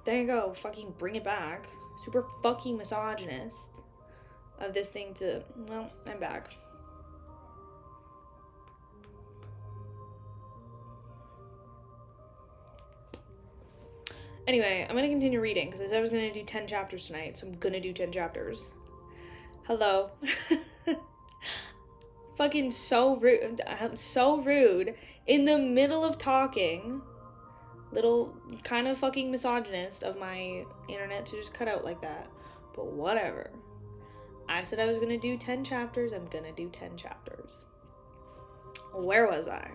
There you go. Fucking bring it back. Super fucking misogynist of this thing to... Well, I'm back. Anyway, I'm gonna continue reading because I said I was gonna do 10 chapters tonight, so I'm gonna do 10 chapters. Hello. Fucking so rude. So rude. In the middle of talking. Little kind of fucking misogynist of my internet to just cut out like that. But whatever. I said I was gonna do 10 chapters. I'm gonna do 10 chapters. Where was I?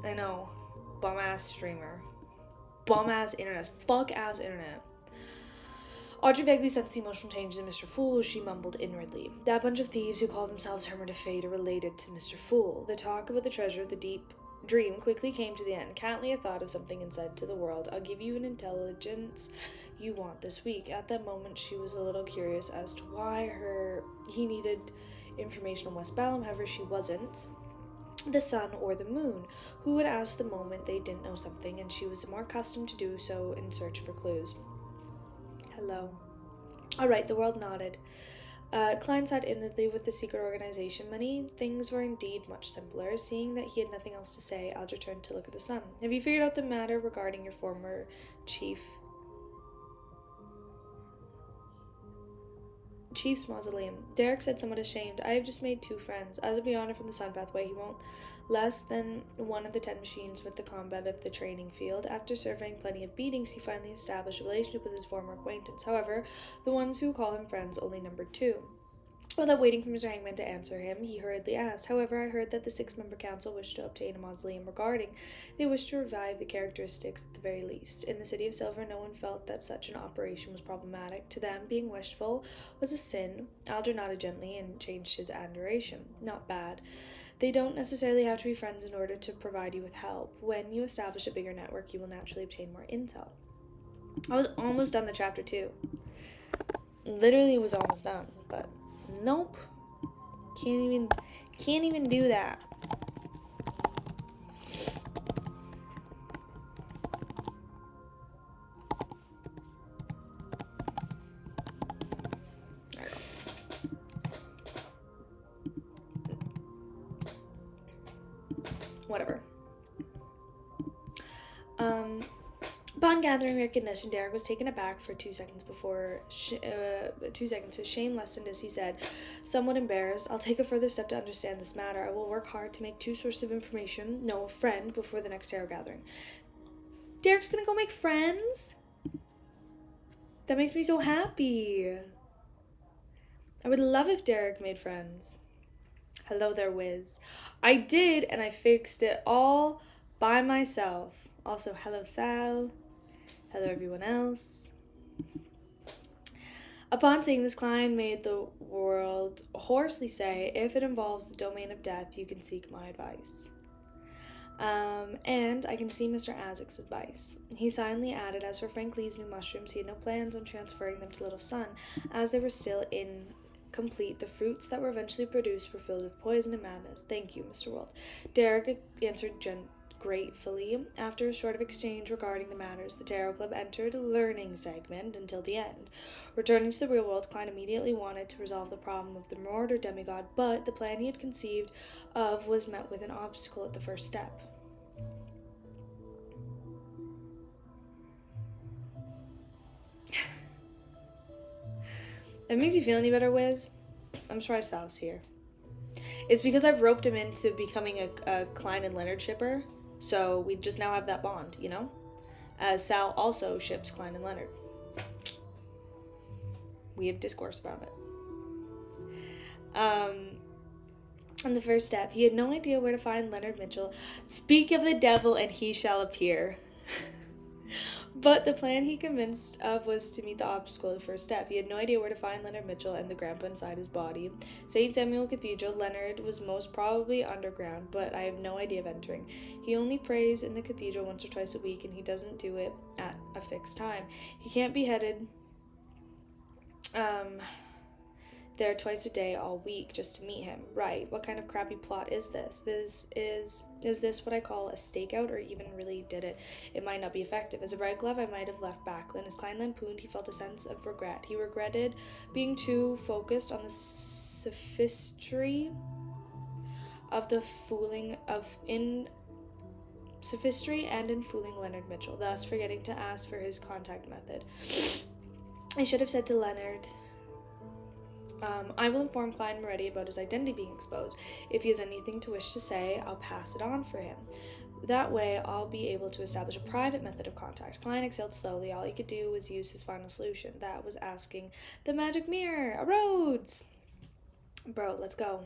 I know. Bum ass streamer. Bum ass internet. Fuck ass internet. Audrey vaguely sensed the emotional changes in Mr. Fool as she mumbled inwardly. That bunch of thieves who called themselves Hermit of Fate are related to Mr. Fool. The talk about the treasure of the deep dream quickly came to the end. Catleya thought of something and said to the world, I'll give you an intelligence you want this week. At that moment, she was a little curious as to why he needed information on West Balam. However, she wasn't the sun or the moon, who would ask the moment they didn't know something, and she was more accustomed to do so in search for clues. Hello. Alright, the world nodded. Klein sat inwardly with the secret organization. Many things were indeed much simpler. Seeing that he had nothing else to say, Alger turned to look at the sun. Have you figured out the matter regarding your former chief's mausoleum? Derek said, somewhat ashamed. I have just made 2 friends. As a beyonder from the sun pathway, he won't less than one of the 10 machines with the combat of the training field. After surveying plenty of beatings, he finally established a relationship with his former acquaintance. However, the ones who call him friends only numbered 2. Without waiting for Mr. Hangman to answer him, he hurriedly asked, However, I heard that the 6-member council wished to obtain a mausoleum regarding. They wished to revive the characteristics at the very least. In the City of Silver, no one felt that such an operation was problematic. To them, being wishful was a sin. Alger nodded gently and changed his adoration. Not bad. They don't necessarily have to be friends in order to provide you with help. When you establish a bigger network, you will naturally obtain more intel. I was almost done the chapter 2. Literally was almost done, but nope. Can't even do that. Whatever. Upon gathering recognition, Derek was taken aback for 2 seconds before 2 seconds. His shame lessened as he said, somewhat embarrassed, I'll take a further step to understand this matter. I will work hard to make 2 sources of information, no, a friend, before the next tarot gathering. Derek's gonna go make friends? That makes me so happy. I would love if Derek made friends. Hello there, Wiz. I did, and I fixed it all by myself. Also, hello, Sal. Hello, everyone else. Upon seeing this, Klein made the world hoarsely say, if it involves the domain of death, you can seek my advice. And I can see Mr. Isaac's advice. He silently added, as for Frank Lee's new mushrooms, he had no plans on transferring them to Little Sun, as they were still incomplete. The fruits that were eventually produced were filled with poison and madness. Thank you, Mr. World. Derek answered gratefully. After a short exchange regarding the matters, the Tarot Club entered a learning segment until the end. Returning to the real world, Klein immediately wanted to resolve the problem of the murdered demigod, but the plan he had conceived of was met with an obstacle at the first step. If it makes you feel any better, Wiz, I'm surprised Sal's here. It's because I've roped him into becoming a Klein and Leonard shipper, so we just now have that bond, you know? As Sal also ships Klein and Leonard. We have discourse about it. On the first step, he had no idea where to find Leonard Mitchell. Speak of the devil and he shall appear. But the plan he convinced of was to meet the obstacle at the first step. He had no idea where to find Leonard Mitchell and the grandpa inside his body. St. Samuel Cathedral, Leonard was most probably underground, but I have no idea of entering. He only prays in the cathedral once or twice a week, and he doesn't do it at a fixed time. He can't be headed there twice a day all week just to meet him. Right. What kind of crappy plot is this? Is this what I call a stakeout, or even really did it? It might not be effective. As a red glove, I might have left Backlund. As Klein lampooned, he felt a sense of regret. He regretted being too focused on the sophistry of the fooling of in sophistry and in fooling Leonard Mitchell, thus forgetting to ask for his contact method. I should have said to Leonard, I will inform Klein Moretti about his identity being exposed. If he has anything to wish to say, I'll pass it on for him. That way, I'll be able to establish a private method of contact. Klein exhaled slowly. All he could do was use his final solution. That was asking the magic mirror. A Rhodes! Bro, let's go.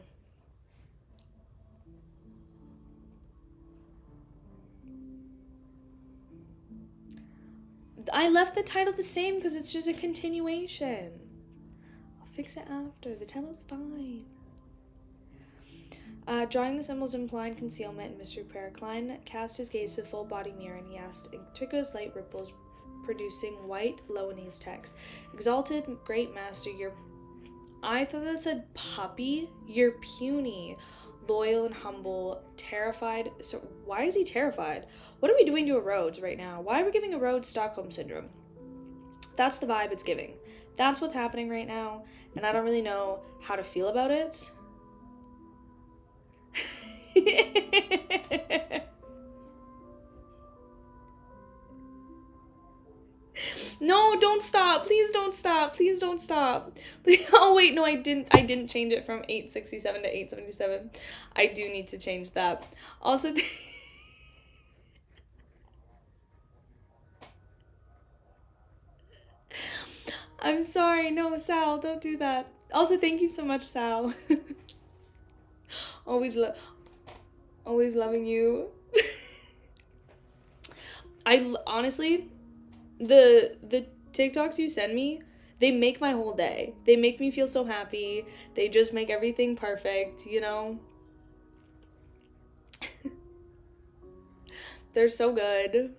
I left the title the same because it's just a continuation. I'll fix it after. The title's fine. Drawing the symbols implied concealment and mystery prayer, Klein cast his gaze to the full body mirror and he asked inconspicuous light ripples producing white Loanese text. Exalted great master, I thought that said puppy. You're puny, loyal and humble, terrified. So why is he terrified? What are we doing to a Rhodes right now? Why are we giving a Rhodes Stockholm Syndrome? That's the vibe it's giving. That's what's happening right now, and I don't really know how to feel about it. No, don't stop. Please don't stop. Please don't stop. Please. Oh wait, no, I didn't change it from 867 to 877. I do need to change that. Also, I'm sorry. No, Sal, don't do that. Also, thank you so much, Sal. always loving you. I honestly, the TikToks you send me, they make my whole day. They make me feel so happy. They just make everything perfect, you know? They're so good.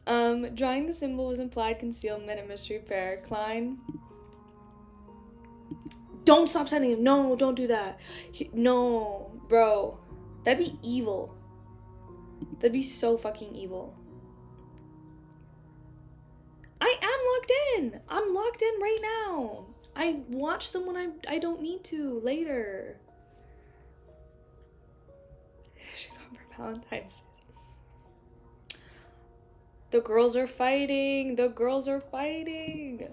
Drawing the symbol was implied concealment and mystery prayer. Klein. Don't stop sending him. No, don't do that. No, bro. That'd be evil. That'd be so fucking evil. I am locked in. I'm locked in right now. I watch them when I don't need to later. She got for Valentine's Day. The girls are fighting. The girls are fighting.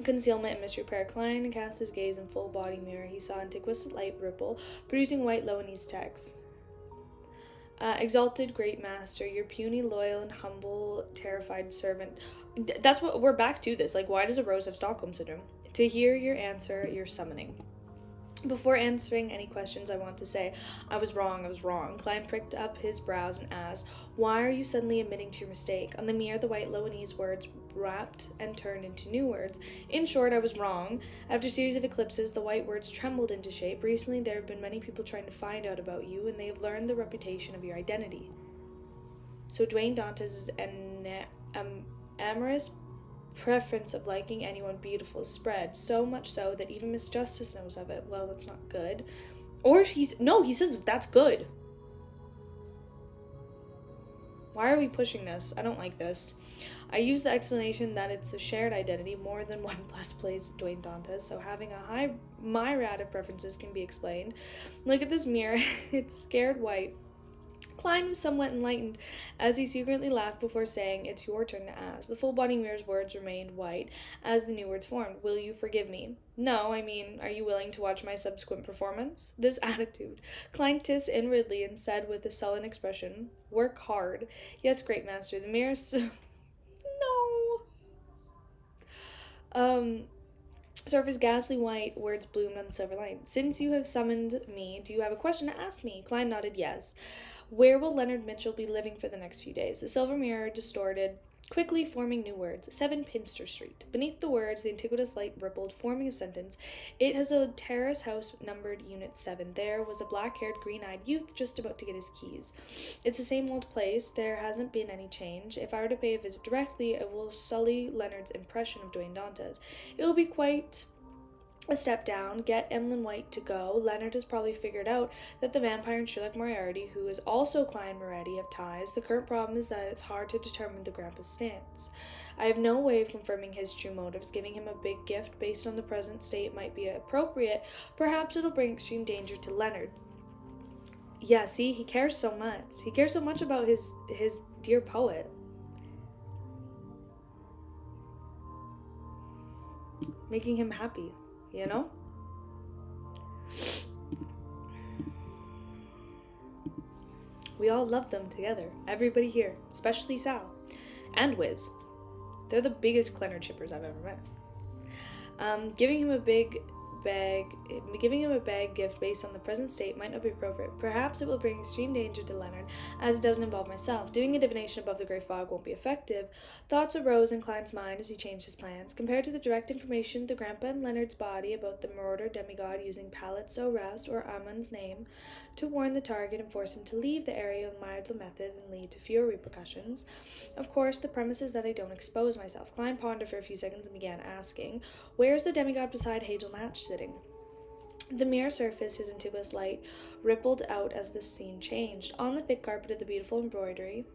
Concealment and mystery prayer. Klein cast his gaze in full body mirror. He saw antiquous light ripple, producing white Loanese text. Exalted great master, your puny, loyal, and humble, terrified servant. That's what we're back to this. Like, why does a rose have Stockholm Syndrome? To hear your answer, your summoning. Before answering any questions, I want to say, I was wrong. Klein pricked up his brows and asked, why are you suddenly admitting to your mistake? On the mirror, the white Loanese words wrapped and turned into new words. In short, I was wrong. After a series of eclipses, the white words trembled into shape. Recently, there have been many people trying to find out about you, and they have learned the reputation of your identity. So Dwayne Dantes' amorous preference of liking anyone beautiful spread, so much so that even Miss Justice knows of it. Well, that's not good. Or he says that's good. Why are we pushing this? I don't like this. I use the explanation that it's a shared identity. More than one plus plays Dwayne Dantes, so having a high myriad of preferences can be explained. Look at this mirror. It's scared white. Klein was somewhat enlightened as he secretly laughed before saying, it's your turn to ask. The full body mirror's words remained white as the new words formed. Will you forgive me? No, I mean, are you willing to watch my subsequent performance? This attitude. Klein tissed inwardly and said with a sullen expression, work hard. Yes, great master. The mirror... No. Surface ghastly white, words bloomed on the silver line. Since you have summoned me, do you have a question to ask me? Klein nodded yes. Where will Leonard Mitchell be living for the next few days? The silver mirror distorted, quickly forming new words. 7 Pinster Street. Beneath the words, the antiquitous light rippled, forming a sentence. It has a terrace house numbered Unit 7. There was a black-haired, green-eyed youth just about to get his keys. It's the same old place. There hasn't been any change. If I were to pay a visit directly, it will sully Leonard's impression of Dwayne Dantes. It will be quite a step down. Get Emlyn White to go. Leonard has probably figured out that the vampire and Sherlock Moriarty, who is also Klein Moretti, have ties. The current problem is that it's hard to determine the grandpa's stance. I have no way of confirming his true motives. Giving him a big gift based on the present state might be appropriate. Perhaps it'll bring extreme danger to Leonard. Yeah, see, he cares so much. He cares so much about his dear poet. Making him happy. You know? We all love them together. Everybody here. Especially Sal. And Wiz. They're the biggest Leonard shippers I've ever met. Giving him a bag gift based on the present state might not be appropriate. Perhaps it will bring extreme danger to Leonard, as it doesn't involve myself. Doing a divination above the grey fog won't be effective. Thoughts arose in Klein's mind as he changed his plans. Compared to the direct information the grandpa and Leonard's body about the marauder demigod using Palitzo Rest or Amon's name to warn the target and force him to leave the area of milder method and lead to fewer repercussions. Of course, the premise is that I don't expose myself. Klein pondered for a few seconds and began asking, "Where's the demigod beside Hazel Match sitting?" The mirror surface, his intuitive light, rippled out as the scene changed. On the thick carpet of the beautiful embroidery,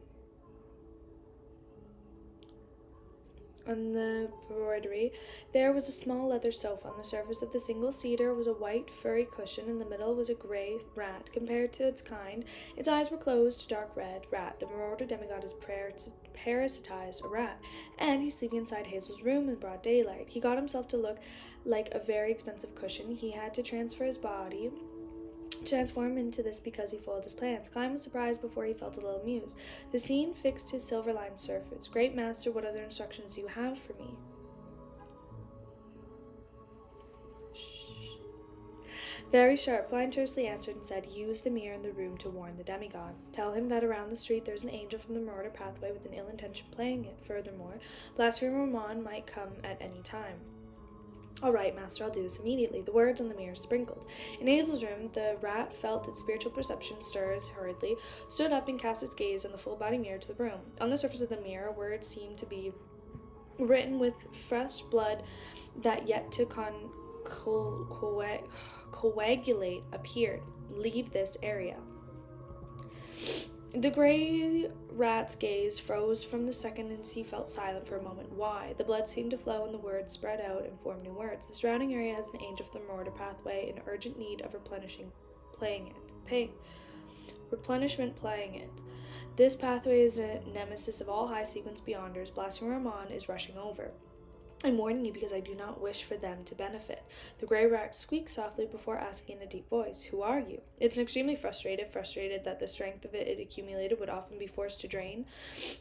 there was a small leather sofa. On the surface of the single seater was a white, furry cushion. In the middle was a gray rat. Compared to its kind, its eyes were closed, dark red. Rat. The marauder demigod is parasitized a rat, and he's sleeping inside Hazel's room in broad daylight. He got himself to look like a very expensive cushion. He had to transform into this because he foiled his plans. Klein was surprised before he felt a little amused. The scene fixed his silver-lined surface. "Great master, what other instructions do you have for me?" Shh. Very sharp. Klein tersely answered and said, "Use the mirror in the room to warn the demigod. Tell him that around the street there's an angel from the marauder pathway with an ill intention playing it. Furthermore, Blasphemer Ramon might come at any time." "All right, master, I'll do this immediately." The words on the mirror sprinkled. In Hazel's room, the rat felt its spiritual perception stir hurriedly, stood up and cast its gaze on the full-body mirror to the room. On the surface of the mirror, words seemed to be written with fresh blood that yet to coagulate appeared. "Leave this area." The grey rat's gaze froze from the second and he felt silent for a moment. Why? The blood seemed to flow and the words spread out and formed new words. The surrounding area has an angel from the marauder pathway in urgent need of replenishment playing it. This pathway is a nemesis of all high sequence beyonders. Blasphemer Ramon is rushing over. I'm warning you because I do not wish for them to benefit. The grey rat squeaked softly before asking in a deep voice, "Who are you?" It's extremely frustrated that the strength of it accumulated would often be forced to drain.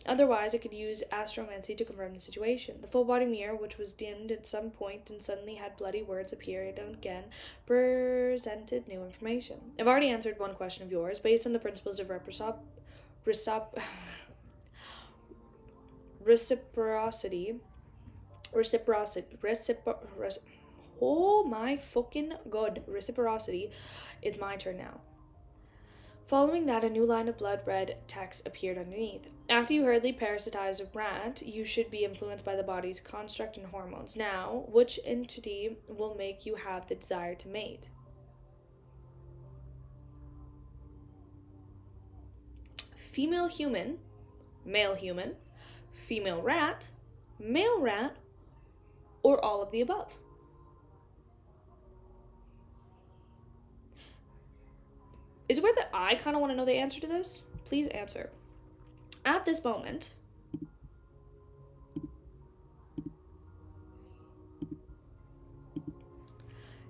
Otherwise, it could use astromancy to confirm the situation. The full-body mirror, which was dimmed at some point and suddenly had bloody words appeared again, presented new information. "I've already answered one question of yours. Based on the principles of oh my fucking god, reciprocity. It's my turn now." Following that, a new line of blood-red text appeared underneath. "After you hurriedly parasitize a rat, you should be influenced by the body's construct and hormones. Now, which entity will make you have the desire to mate?" Female human, male human, female rat, male rat, or all of the above? Is it weird that I kind of want to know the answer to this? Please answer. At this moment,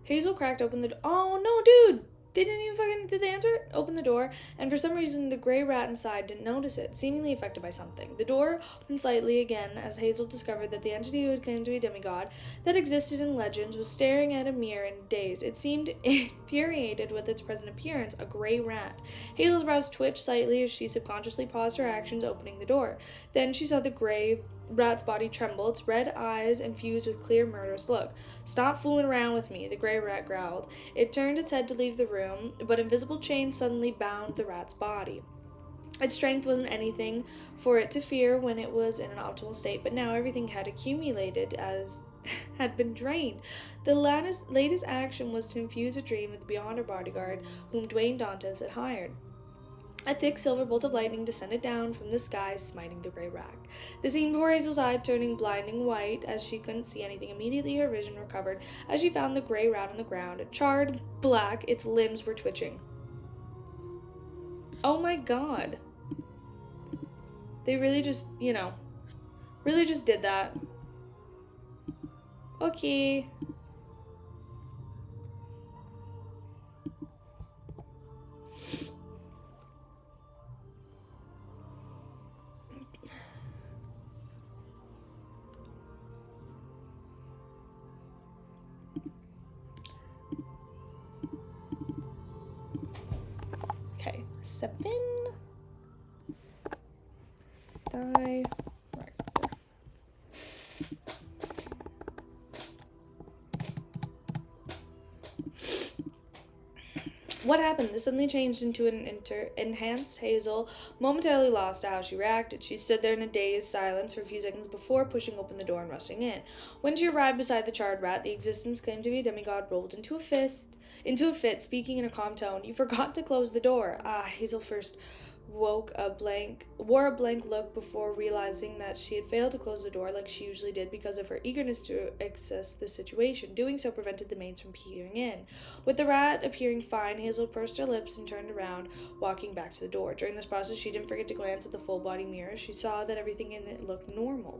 Hazel cracked open the door. Oh no, dude! Did they answer it? Opened the door, and for some reason the gray rat inside didn't notice it, seemingly affected by something. The door opened slightly again as Hazel discovered that the entity who had claimed to be a demigod that existed in legends was staring at a mirror in a daze. It seemed infuriated with its present appearance, a gray rat. Hazel's brows twitched slightly as she subconsciously paused her actions, opening the door. Then she saw the gray rat's body tremble, its red eyes infused with clear, murderous look. "Stop fooling around with me," the gray rat growled. It turned its head to leave the room, but invisible chains suddenly bound the rat's body. Its strength wasn't anything for it to fear when it was in an optimal state, but now everything had accumulated as had been drained. The latest action was to infuse a dream with the Beyonder bodyguard whom Leonard and Donets had hired. A thick silver bolt of lightning descended down from the sky, smiting the gray rat. The scene before Hazel's eyes turning blinding white as she couldn't see anything. Immediately her vision recovered as she found the gray rat on the ground, charred black. Its limbs were twitching. Oh my god. They really just, really just did that. Okay. Okay, 7. Die. What happened? This suddenly changed into an enhanced Hazel, momentarily lost to how she reacted. She stood there in a dazed silence for a few seconds before pushing open the door and rushing in. When she arrived beside the charred rat, the existence claimed to be a demigod rolled into a fit, speaking in a calm tone. "You forgot to close the door." Hazel first wore a blank look before realizing that she had failed to close the door like she usually did because of her eagerness to assess the situation. Doing so prevented the maids from peering in. With the rat appearing fine, Hazel pursed her lips and turned around, walking back to the door. During this process, she didn't forget to glance at the full-body mirror. She saw that everything in it looked normal.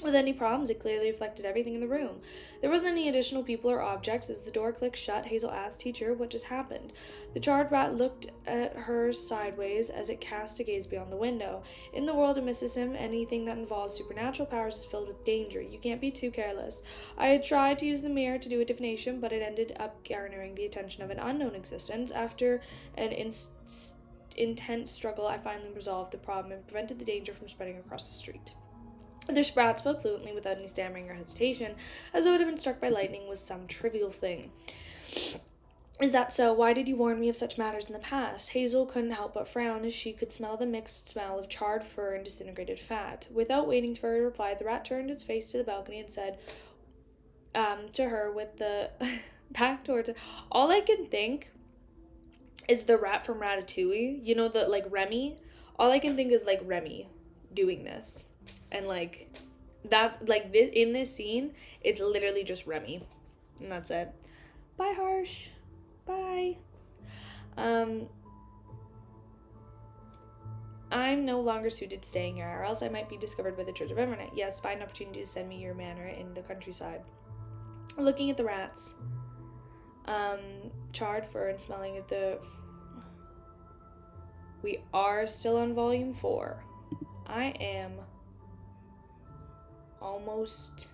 With any problems, it clearly reflected everything in the room. There wasn't any additional people or objects. As the door clicked shut, Hazel asked, "Teacher, what just happened?" The charred rat looked at her sideways as it cast a gaze beyond the window. "In the world of mysticism, anything that involves supernatural powers is filled with danger. You can't be too careless. I had tried to use the mirror to do a divination, but it ended up garnering the attention of an unknown existence. After an intense struggle, I finally resolved the problem and prevented the danger from spreading across the street." The rat spoke fluently without any stammering or hesitation, as though it had been struck by lightning was some trivial thing. "Is that so? Why did you warn me of such matters in the past?" Hazel couldn't help but frown as she could smell the mixed smell of charred fur and disintegrated fat. Without waiting for her to reply, the rat turned its face to the balcony and said to her with the back towards it, "All I can think is the rat from Ratatouille. You know, Remy? All I can think is, Remy doing this. And, in this scene, it's literally just Remy. And that's it. Bye, Harsh. Bye. I'm no longer suited to staying here, or else I might be discovered by the Church of Evernight. Yes, find an opportunity to send me your manor in the countryside." Looking at the rats. Charred fur and smelling at the... We are still on volume 4. I am... almost...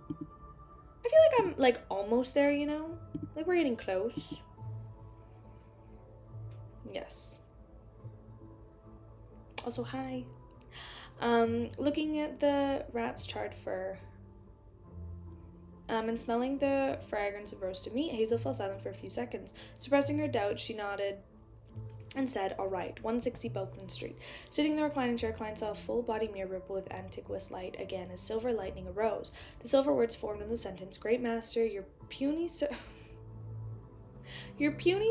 I feel like I'm, almost there, we're getting close. Yes. Also, hi. Looking at the rat's charred fur, and smelling the fragrance of roasted meat, Hazel fell silent for a few seconds. Suppressing her doubt, she nodded and said, "All right, 160 Bulkland Street." Sitting in the reclining chair, Klein saw a full-body mirror ripple with antiguous light again as silver lightning arose. The silver words formed in the sentence, "Great Master, your puny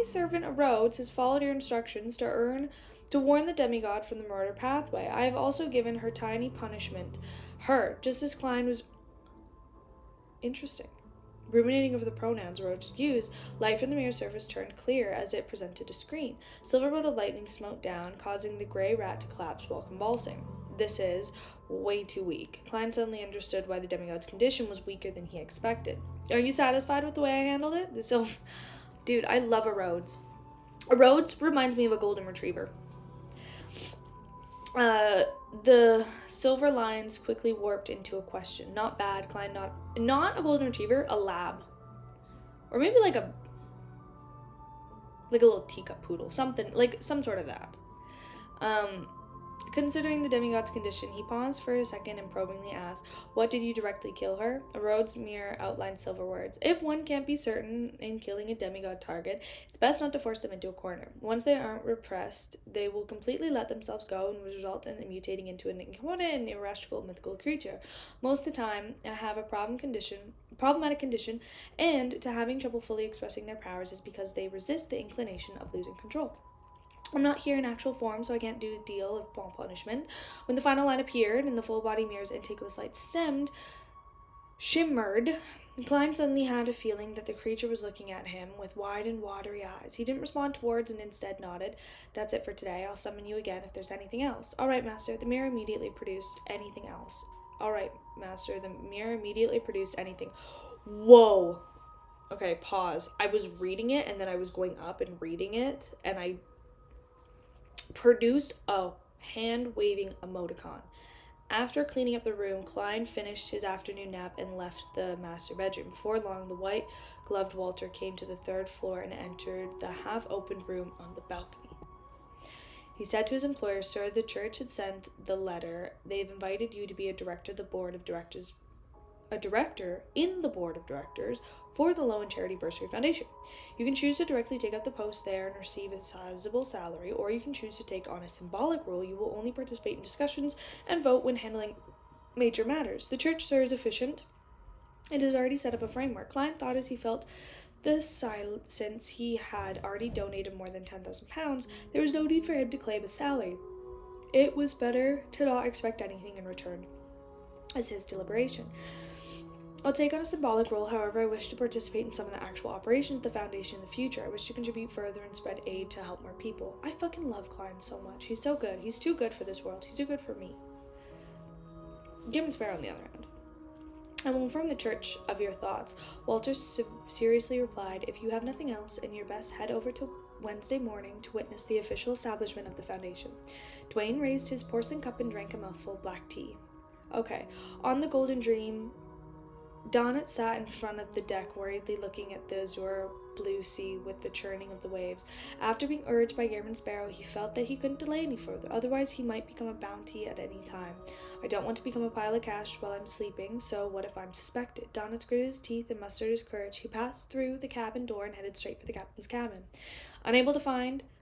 servant Rhodes has followed your instructions to warn the demigod from the murder pathway. I have also given her tiny punishment." Just as Klein was... Interesting. Ruminating over the pronouns Rhodes used, light from the mirror surface turned clear as it presented a screen. Silver bolt of lightning smote down, causing the gray rat to collapse while convulsing. This is way too weak. Klein suddenly understood why the demigod's condition was weaker than he expected. "Are you satisfied with the way I handled it?" Dude, I love a Rhodes. Rhodes reminds me of a golden retriever. The silver lines quickly warped into a question. Not bad, Klein, not a golden retriever, a lab. Or maybe like a little teacup poodle, something, like some sort of that. Considering the demigod's condition, he paused for a second and probingly asked, "What did you directly kill her?" Rhodes' mirror outlined silver words. "If one can't be certain in killing a demigod target, it's best not to force them into a corner. Once they aren't repressed, they will completely let themselves go and result in mutating into an incarnate and irrational mythical creature. Most of the time, I have a problematic condition, and to having trouble fully expressing their powers is because they resist the inclination of losing control. I'm not here in actual form, so I can't do a deal of bomb punishment." When the final line appeared and the full body mirror's contiguous light shimmered, Klein suddenly had a feeling that the creature was looking at him with wide and watery eyes. He didn't respond to words and instead nodded. "That's it for today. I'll summon you again if there's anything else." "All right, Master." The mirror immediately produced anything else. "All right, Master." The mirror immediately produced anything. Whoa. Okay, pause. I was reading it, and then I was going up and reading it, and I produced a hand-waving emoticon. After cleaning up the room, Klein finished his afternoon nap and left the master bedroom. Before long, the white-gloved Walter came to the third floor and entered the half-opened room on the balcony. He said to his employer, "Sir, the church had sent the letter. They've invited you to be a director in the board of directors for the Low and Charity Bursary Foundation. You can choose to directly take up the post there and receive a sizable salary, or you can choose to take on a symbolic role. You will only participate in discussions and vote when handling major matters. The church, sir, is efficient. It has already set up a framework." Klein thought as he felt this since he had already donated more than £10,000, there was no need for him to claim a salary. It was better to not expect anything in return as his deliberation. "I'll take on a symbolic role, however, I wish to participate in some of the actual operations of the Foundation in the future. I wish to contribute further and spread aid to help more people." I fucking love Klein so much. He's so good. He's too good for this world. He's too good for me. Gibbon Sparrow, on the other hand. "I will inform the church of your thoughts." Walter seriously replied, "If you have nothing else, and your best, head over to Wednesday morning to witness the official establishment of the Foundation." Dwayne raised his porcelain cup and drank a mouthful of black tea. Okay. On the Golden Dream, Donnet sat in front of the deck, worriedly looking at the azure blue sea with the churning of the waves. After being urged by Gibbon Sparrow, he felt that he couldn't delay any further, otherwise he might become a bounty at any time. "I don't want to become a pile of cash while I'm sleeping, so what if I'm suspected?" Donnet gritted his teeth and mustered his courage. He passed through the cabin door and headed straight for the captain's cabin.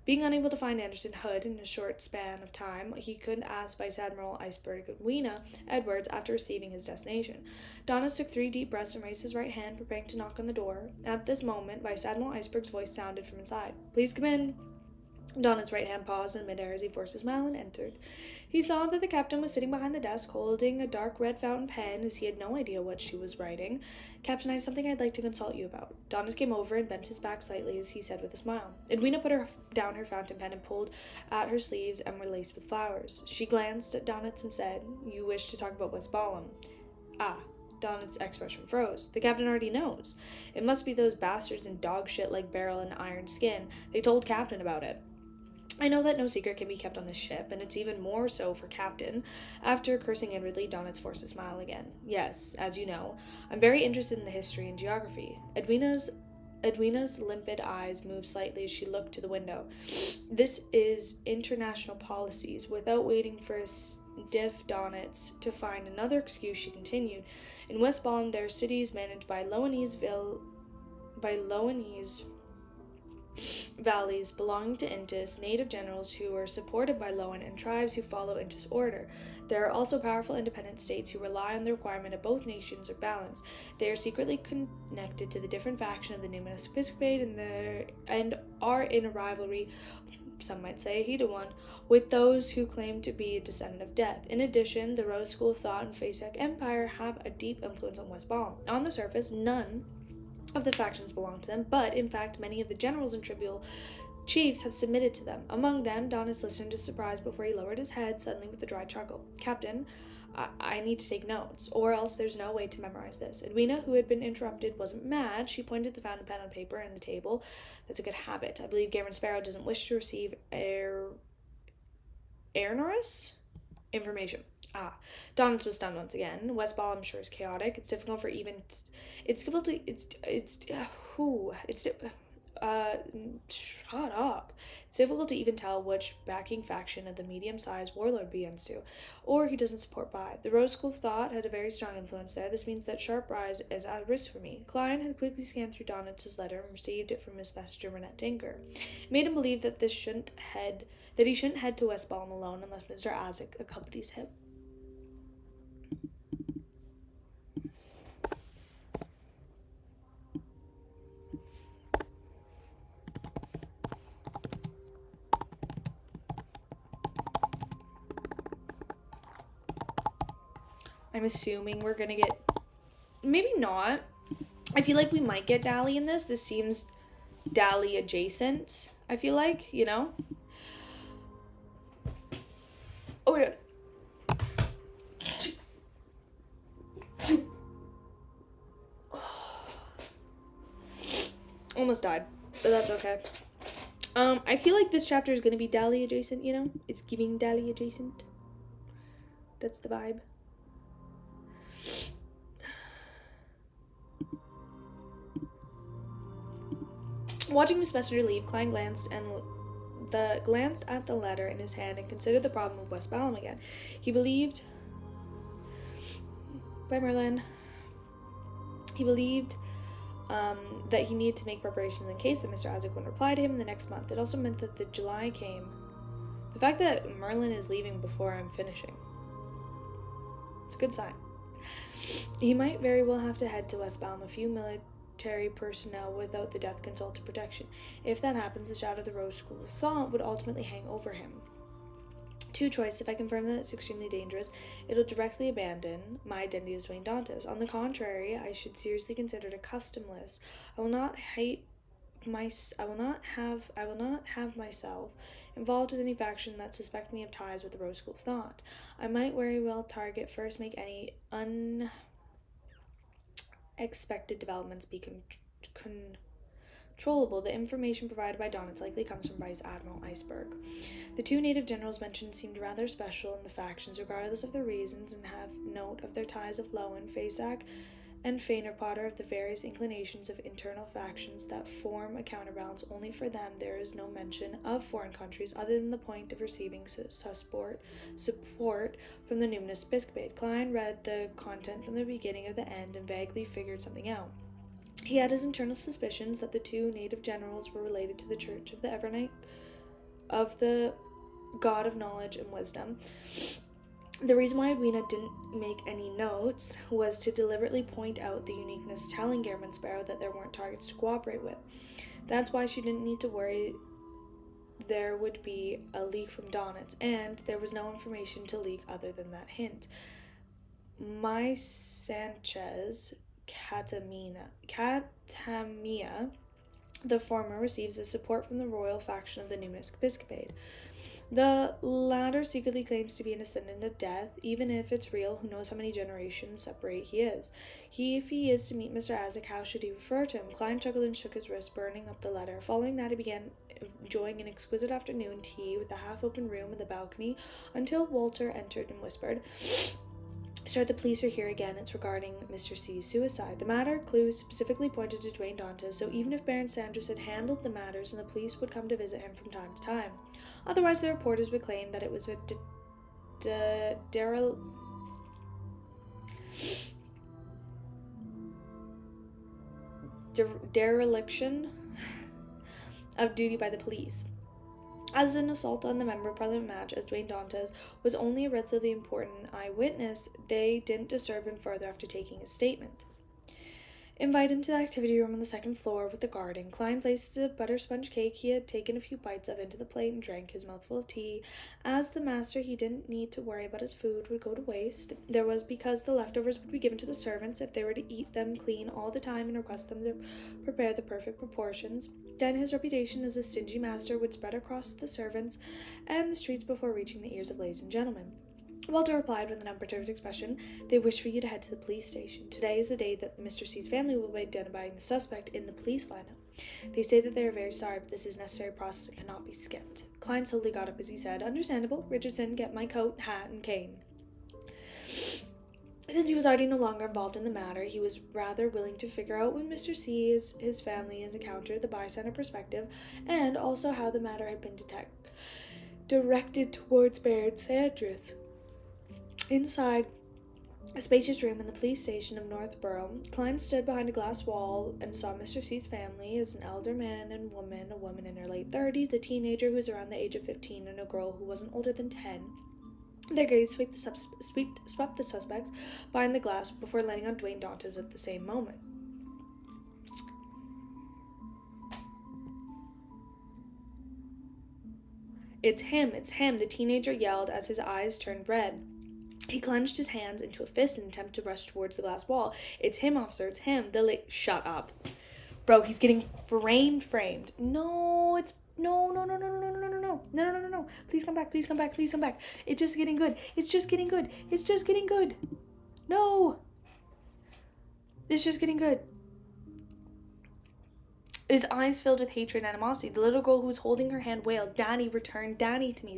Being unable to find Anderson Hood in a short span of time, he could ask Vice Admiral Iceberg Edwina Edwards after receiving his destination. Donnet took 3 deep breaths and raised his right hand, preparing to knock on the door. At this moment, Vice Admiral Iceberg's voice sounded from inside. "Please come in." Donnet's right hand paused in midair as he forced a smile and entered. He saw that the captain was sitting behind the desk, holding a dark red fountain pen, as he had no idea what she was writing. "Captain, I have something I'd like to consult you about." Donnet came over and bent his back slightly as he said with a smile. Edwina put down her fountain pen and pulled at her sleeves and were laced with flowers. She glanced at Donnet and said, "You wish to talk about West Balam." "Ah." Donnet's expression froze. "The captain already knows. It must be those bastards in dog shit like Beryl and Iron Skin. They told Captain about it." "I know that no secret can be kept on this ship, and it's even more so for Captain." After cursing inwardly, Donnet forced a smile again. "Yes, as you know, I'm very interested in the history and geography." Edwina's limpid eyes moved slightly as she looked to the window. "This is international policies." Without waiting for a stiff Donnet to find another excuse, she continued, "In West Balam, there are cities managed by Loanese valleys belonging to Intis, native generals who are supported by Loan, and tribes who follow Intis order. There are also powerful independent states who rely on the requirement of both nations or balance. They are secretly connected to the different faction of the Numinous Episcopate and are in a rivalry, some might say a heated one, with those who claim to be a descendant of Death. In addition, the Rose School of Thought and Fasek Empire have a deep influence on West Balam. On the surface, none of the factions belong to them, but in fact many of the generals and tribal chiefs have submitted to them. Among them, Donnet listened with surprise before he lowered his head suddenly with a dry chuckle. "Captain, I need to take notes, or else there's no way to memorize this. Edwina, who had been interrupted, wasn't mad. She pointed the fountain pen on paper and the table. That's a good habit. I believe Gammon Sparrow doesn't wish to receive erroneous information. Donets was stunned once again. West Ball, I'm sure, is chaotic. It's difficult for even... Shut up. It's difficult to even tell which backing faction of the medium-sized warlord begins to, or he doesn't support by. The Rose School of Thought had a very strong influence there. This means that Sharp Rise is at risk for me. Klein had quickly scanned through Donets' letter and received it from his messenger Renette Tinker. It made him believe that he shouldn't head to West Ballam alone unless Mr. Isaac accompanies him. I'm assuming we're gonna get... Maybe not. I feel like we might get Dally in this. This seems Dally adjacent, I feel like, you know? Oh my god. Almost died, but that's okay. I feel like this chapter is gonna be Dally adjacent, you know? It's giving Dally adjacent. That's the vibe. Watching Miss Messenger leave, Klein glanced at the letter in his hand and considered the problem of West Ballam again. He believed that he needed to make preparations in case that Mr. Isaac wouldn't reply to him in the next month. It also meant that the July came. The fact that Merlin is leaving before I'm finishing. It's a good sign. He might very well have to head to West Ballam. A few military personnel without the death consultant protection. If that happens, the shadow of the Rose School of Thought would ultimately hang over him. Two choice: if I confirm that it's extremely dangerous, it'll directly abandon my identity as Dwayne Dantes. On the contrary, I should seriously consider it a custom list. I will not have myself involved with any faction that suspect me of ties with the Rose School of Thought. I might very well target first, make any unexpected developments be controllable. The information provided by Donets likely comes from Vice Admiral Iceberg. The two native generals mentioned seemed rather special in the factions, regardless of their reasons, and have note of their ties of Lowen, Fasak, and Fainer Potter, of the various inclinations of internal factions that form a counterbalance. Only for them there is no mention of foreign countries other than the point of receiving support from the Numinous Episcopate. Klein read the content from the beginning of the end and vaguely figured something out. He had his internal suspicions that the two native generals were related to the Church of the Evernight of the God of Knowledge and Wisdom. The reason why Edwina didn't make any notes was to deliberately point out the uniqueness, telling Gammon Sparrow that there weren't targets to cooperate with. That's why she didn't need to worry there would be a leak from Donets, and there was no information to leak other than that hint. My Sanchez Catamia, the former, receives the support from the royal faction of the Numinous Episcopate. The latter secretly claims to be an descendant of death. Even if it's real, who knows how many generations separate he is. If he is to meet Mr. Isaac, how should he refer to him? Klein chuckled and shook his wrist, burning up the letter. Following that, he began enjoying an exquisite afternoon tea with the half-open room and the balcony, until Walter entered and whispered, "Sir, the police are here again. It's regarding Mr. C's suicide. The matter clue specifically pointed to Dwayne Dantes, so even if Baron Sanders had handled the matters, and the police would come to visit him from time to time. Otherwise, the reporters would claim that it was a dereliction of duty by the police. As an assault on the Member of Parliament match, as Dwayne Dantes was only a relatively important eyewitness, they didn't disturb him further after taking his statement. Invite him to the activity room on the second floor with the garden. Klein placed the butter sponge cake he had taken a few bites of into the plate and drank his mouthful of tea. As the master, he didn't need to worry about his food would go to waste. There was because the leftovers would be given to the servants if they were to eat them clean all the time and request them to prepare the perfect proportions. Then his reputation as a stingy master would spread across the servants and the streets before reaching the ears of ladies and gentlemen. Walter replied with an unperturbed expression, "They wish for you to head to the police station. Today is the day that Mr. C's family will be identifying the suspect in the police lineup. They say that they are very sorry, but this is a necessary process and cannot be skipped." Klein slowly got up as he said, "Understandable. Richardson, get my coat, hat, and cane." Since he was already no longer involved in the matter, he was rather willing to figure out when Mr. C, his family, had encountered the bystander perspective, and also how the matter had been directed towards Baron Sanders. Inside a spacious room in the police station of Northborough, Klein stood behind a glass wall and saw Mr. C's family as an elder man and woman, a woman in her late 30s, a teenager who was around the age of 15, and a girl who wasn't older than 10. Their gaze swept the suspects behind the glass before landing on Dwayne Dontes at the same moment. It's him, the teenager yelled as his eyes turned red. He clenched his hands into a fist in an attempt to rush towards the glass wall. "It's him, officer, it's him." Shut up. Bro, he's getting framed. No, it's... No. Please come back. It's just getting good. No. It's just getting good. His eyes filled with hatred and animosity. The little girl who was holding her hand wailed, "Danny, return Danny to me."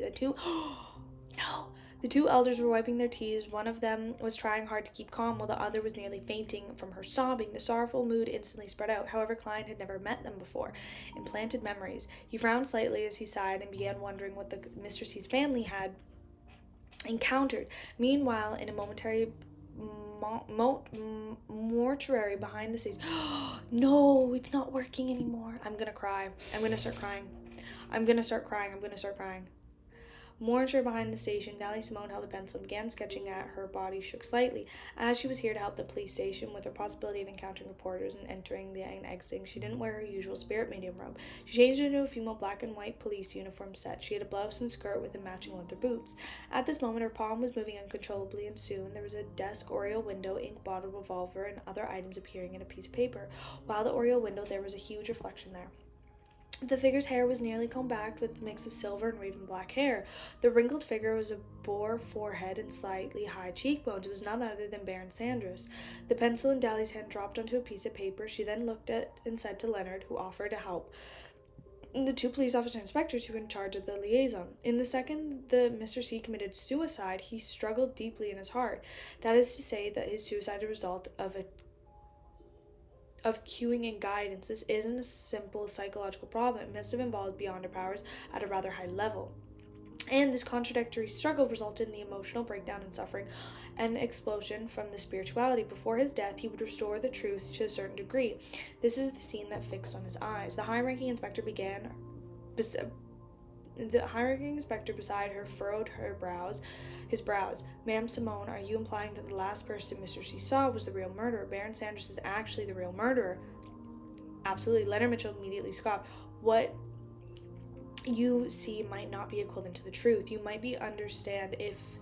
No. The two elders were wiping their tears. One of them was trying hard to keep calm, while the other was nearly fainting from her sobbing. The sorrowful mood instantly spread out. However, Klein had never met them before. Implanted memories. He frowned slightly as he sighed and began wondering what the Mr. C's family had encountered. Meanwhile, in a momentary mortuary behind the stage. No, it's not working anymore. I'm gonna cry. I'm gonna start crying. Mortuary behind the station, Dally Simone held a pencil and began sketching at her body shook slightly. As she was here to help the police station with the possibility of encountering reporters and entering and exiting, she didn't wear her usual spirit medium robe. She changed into a female black and white police uniform set. She had a blouse and skirt with matching leather boots. At this moment, her palm was moving uncontrollably, and soon there was a desk, Oriole window, ink bottle, revolver, and other items appearing in a piece of paper. While the Oriole window, there was a huge reflection there. The figure's hair was nearly combed back with a mix of silver and raven black hair. The wrinkled figure was a boar forehead and slightly high cheekbones. It was none other than Baron Sanders. The pencil in Dally's hand dropped onto a piece of paper. She then looked at and said to Leonard, who offered to help, the two police officer inspectors who were in charge of the liaison. In the second the Mr. C committed suicide, he struggled deeply in his heart. That is to say that his suicide was a result of cueing and guidance. This isn't a simple psychological problem. It must have involved beyond our powers at a rather high level. And this contradictory struggle resulted in the emotional breakdown and suffering and explosion from the spirituality. Before his death, he would restore the truth to a certain degree. This is the scene that fixed on his eyes. The high-ranking inspector beside her furrowed his brows. "Ma'am Simone, are you implying that the last person Mr. C saw was the real murderer? Baron Sanders is actually the real murderer?" "Absolutely." Leonard Mitchell immediately scoffed. "What you see might not be equivalent to the truth. You might be understand if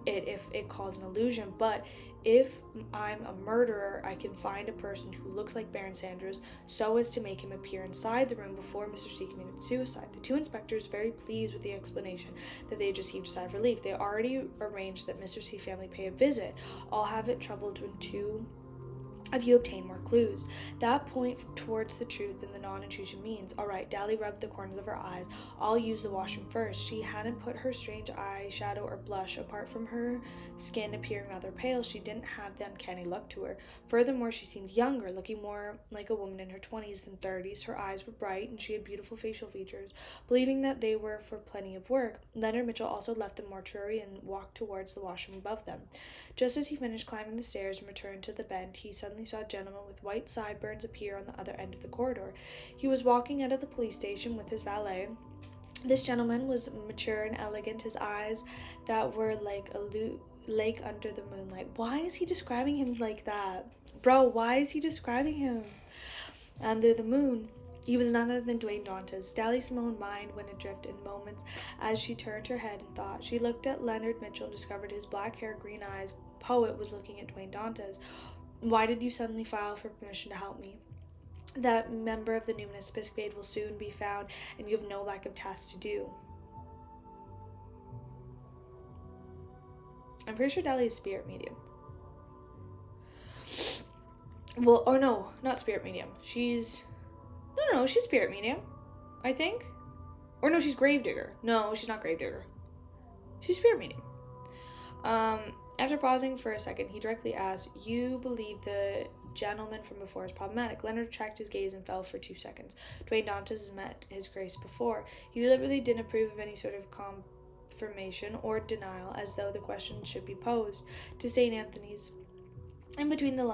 it caused an illusion, but if I'm a murderer, I can find a person who looks like Baron Sanders so as to make him appear inside the room before Mr. C committed suicide." The two inspectors, very pleased with the explanation that they had just heaved a sigh of relief. They already arranged that Mr. C family pay a visit. I'll have it troubled when two of you obtain more clues that point towards the truth and the non-intrusion means. All right, Dally rubbed the corners of her eyes. "I'll use the washroom first." She hadn't put her strange eyeshadow or blush. Apart from her skin appearing rather pale, she didn't have the uncanny look to her. Furthermore, she seemed younger, looking more like a woman in her 20s than 30s. Her eyes were bright, and she had beautiful facial features. Believing that they were for plenty of work, Leonard Mitchell also left the mortuary and walked towards the washroom above them. Just as he finished climbing the stairs and returned to the bend, he suddenly saw a gentleman with white sideburns appear on the other end of the corridor. He was walking out of the police station with his valet. This gentleman was mature and elegant, his eyes that were like a lake under the moonlight. Why is he describing him like that? Bro, why is he describing him under the moon? He was none other than Dwayne Dontes. Dally Simone's mind went adrift in moments as she turned her head and thought. She looked at Leonard Mitchell and discovered his black hair, green eyes. Poet was looking at Dwayne Dontes. "Why did you suddenly file for permission to help me? That member of the Numinous Episcopate will soon be found, and you have no lack of tasks to do." I'm pretty sure Dahlia is spirit medium. Well, or no, not spirit medium. She's spirit medium, I think. Or no, she's gravedigger. No, she's not gravedigger. She's spirit medium. After pausing for a second, he directly asked, "You believe the gentleman from before is problematic?" Leonard tracked his gaze and fell for 2 seconds. Dwayne Dantes met his grace before. He deliberately didn't approve of any sort of confirmation or denial, as though the question should be posed to St. Anthony's. In between the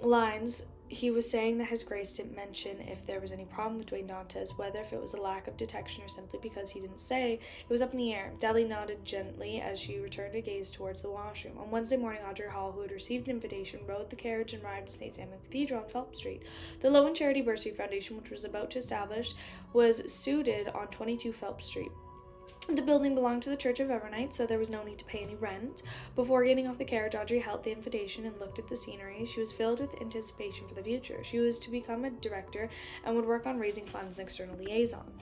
lines, he was saying that his grace didn't mention if there was any problem with Dwayne Dantes, whether if it was a lack of detection or simply because he didn't say. It was up in the air. Dahlia nodded gently as she returned her gaze towards the washroom. On Wednesday morning, Audrey Hall, who had received an invitation, rode the carriage and arrived at St. Samuel Cathedral on Phelps Street. The Low and Charity Bursary Foundation, which was about to establish, was suited on 22 Phelps Street. The building belonged to the Church of Evernight, so there was no need to pay any rent. Before getting off the carriage, Audrey held the invitation and looked at the scenery. She was filled with anticipation for the future. She was to become a director and would work on raising funds and external liaison.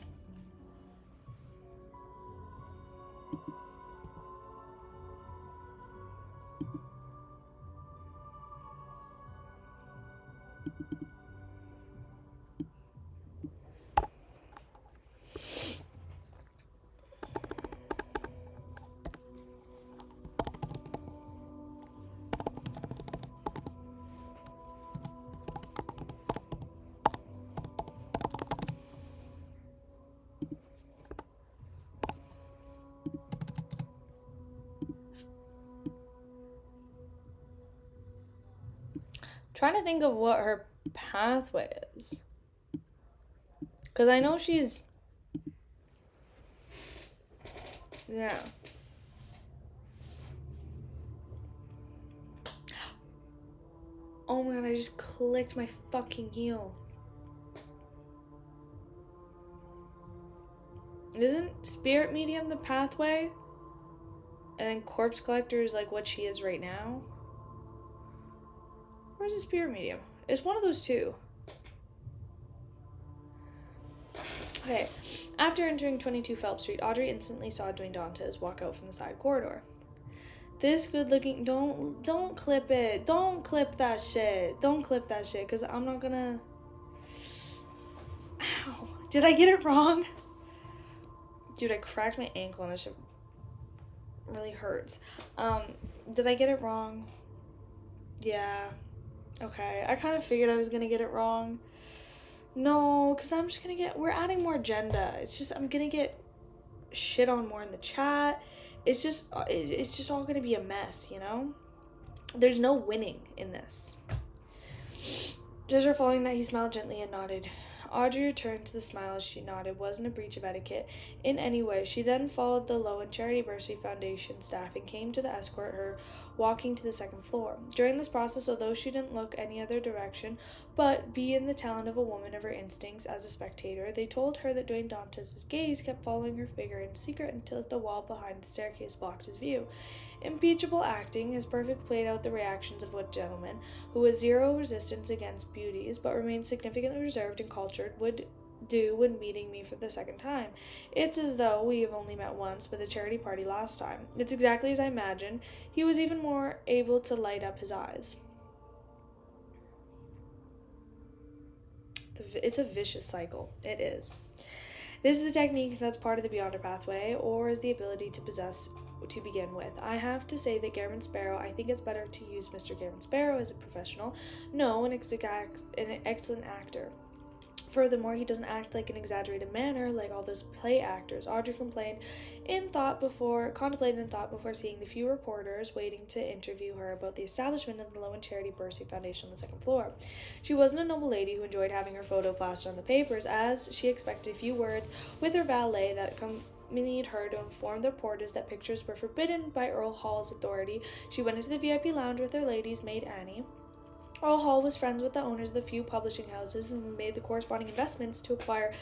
Trying to think of what her pathway is. Because I know she's... Yeah. Oh my god, I just clicked my fucking heel. Isn't spirit medium the pathway? And then corpse collector is like what she is right now? Or is it spirit medium? It's one of those two. Okay. After entering 22 Phelps Street, Audrey instantly saw Dwayne Dantes walk out from the side corridor. This good-looking... Don't clip it. Don't clip that shit. Don't clip that shit, because I'm not gonna... Ow. Did I get it wrong? Dude, I cracked my ankle and that shit really hurts. Did I get it wrong? Yeah. Okay. I kind of figured I was gonna get it wrong. No, because I'm just gonna get... We're adding more agenda. It's just... I'm gonna get shit on more in the chat. It's just all gonna be a mess, you know? There's no winning in this. Just her following that, he smiled gently and nodded. Audrey returned to the smile as she nodded. It wasn't a breach of etiquette in any way. She then followed the Low and Charity Bursary Foundation staff and came to the escort her, walking to the second floor. During this process, although she didn't look any other direction, but be in the talent of a woman of her instincts as a spectator, they told her that Dwayne Dantes' gaze kept following her figure in secret until the wall behind the staircase blocked his view. Impeachable acting, his perfect played out the reactions of what gentleman, who has zero resistance against beauties, but remains significantly reserved and cultured, would do when meeting me for the second time. It's as though we have only met once, but the charity party last time. It's exactly as I imagined. He was even more able to light up his eyes. It's a vicious cycle. It is. This is the technique that's part of the Beyonder pathway, or is the ability to possess to begin with. I have to say that Garamond Sparrow, I think it's better to use Mr. Garamond Sparrow as a professional. No, an excellent actor. Furthermore, he doesn't act like an exaggerated manner like all those play actors. Audrey contemplated in thought before seeing the few reporters waiting to interview her about the establishment of the Low and Charity Bursary Foundation on the second floor. She wasn't a noble lady who enjoyed having her photo plastered on the papers, as she expected a few words with her valet that accompanied her to inform the reporters that pictures were forbidden by Earl Hall's authority. She went into the VIP lounge with her lady's maid Annie. Earl Hall was friends with the owners of the few publishing houses and made the corresponding investments to acquire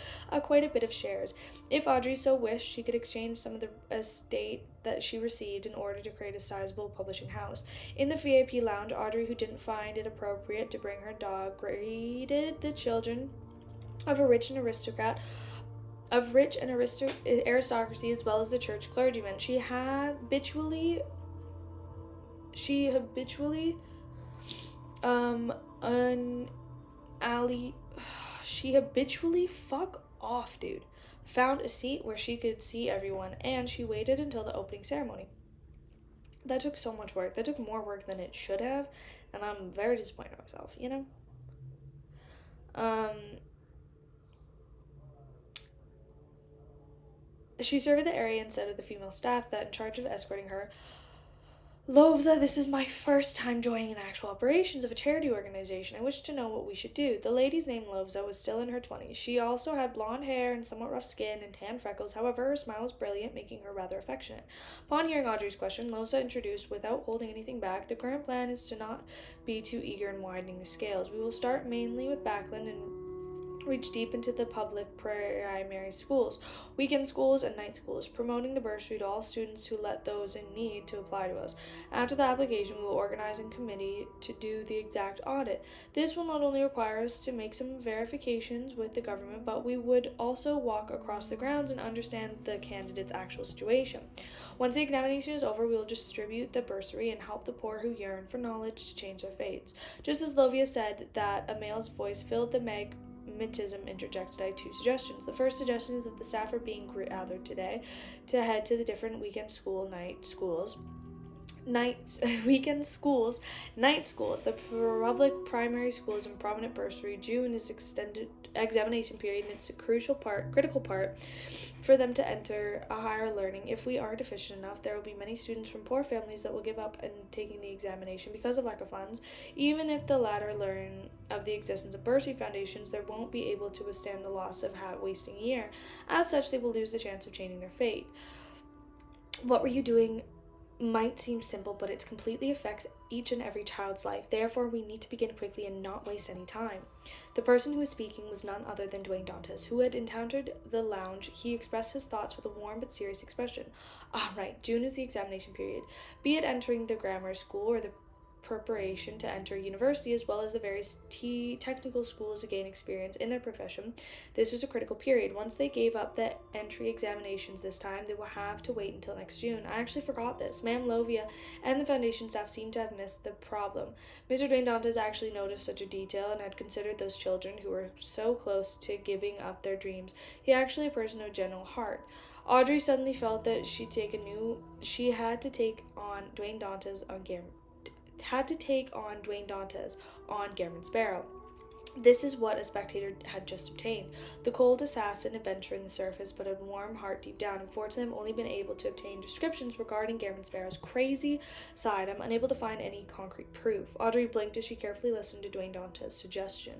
quite a bit of shares. If Audrey so wished, she could exchange some of the estate that she received in order to create a sizable publishing house. In the VIP lounge, Audrey, who didn't find it appropriate to bring her dog, greeted the children of a rich and aristocrat of rich and aristocracy as well as the church clergymen. She habitually fuck off, dude. Found a seat where she could see everyone, and she waited until the opening ceremony. That took so much work. That took more work than it should have, and I'm very disappointed in myself, you know? She surveyed the area and said of the female staff that in charge of escorting her, Lovza, this is my first time joining in actual operations of a charity organization. I wish to know what we should do. The lady's name, Lovza, was still in her 20s. She also had blonde hair and somewhat rough skin and tan freckles. However, her smile was brilliant, making her rather affectionate. Upon hearing Audrey's question, Lovza introduced, without holding anything back, the current plan is to not be too eager in widening the scales. We will start mainly with Backland and reach deep into the public primary schools, weekend schools, and night schools, promoting the bursary to all students who let those in need to apply to us. After the application, we will organize a committee to do the exact audit. This will not only require us to make some verifications with the government, but we would also walk across the grounds and understand the candidate's actual situation. Once the examination is over, we will distribute the bursary and help the poor who yearn for knowledge to change their fates. Just as Lovia said that a male's voice filled the magnetism, interjected I have 2 suggestions. The first suggestion is that the staff are being gathered today to head to the different weekend schools, night schools, the public primary schools, and prominent bursary. June is extended examination period, and it's a critical part for them to enter a higher learning. If we aren't efficient enough, there will be many students from poor families that will give up in taking the examination because of lack of funds. Even if the latter learn of the existence of bursary foundations, they won't be able to withstand the loss of wasting a year. As such, they will lose the chance of changing their fate. What were you doing might seem simple, but it completely affects each and every child's life. Therefore, we need to begin quickly and not waste any time. The person who was speaking was none other than Dwayne Dantes, who had entered the lounge. He expressed his thoughts with a warm but serious expression. Right, June is the examination period. Be it entering the grammar school or the preparation to enter university, as well as the various technical schools to gain experience in their profession. This was a critical period. Once they gave up the entry examinations this time, they will have to wait until next June. I actually forgot this. Ma'am Lovia and the foundation staff seem to have missed the problem. Mr. Dwayne Dantes actually noticed such a detail and had considered those children who were so close to giving up their dreams. He actually a person of general heart. Audrey suddenly felt that she had to take on Dwayne Dantes on Gammon Sparrow. This is what a spectator had just obtained. The cold assassin adventuring the surface, but a warm heart deep down. Unfortunately, I've only been able to obtain descriptions regarding Gammon Sparrow's crazy side. I'm unable to find any concrete proof. Audrey blinked as she carefully listened to Dwayne Dantes' suggestion.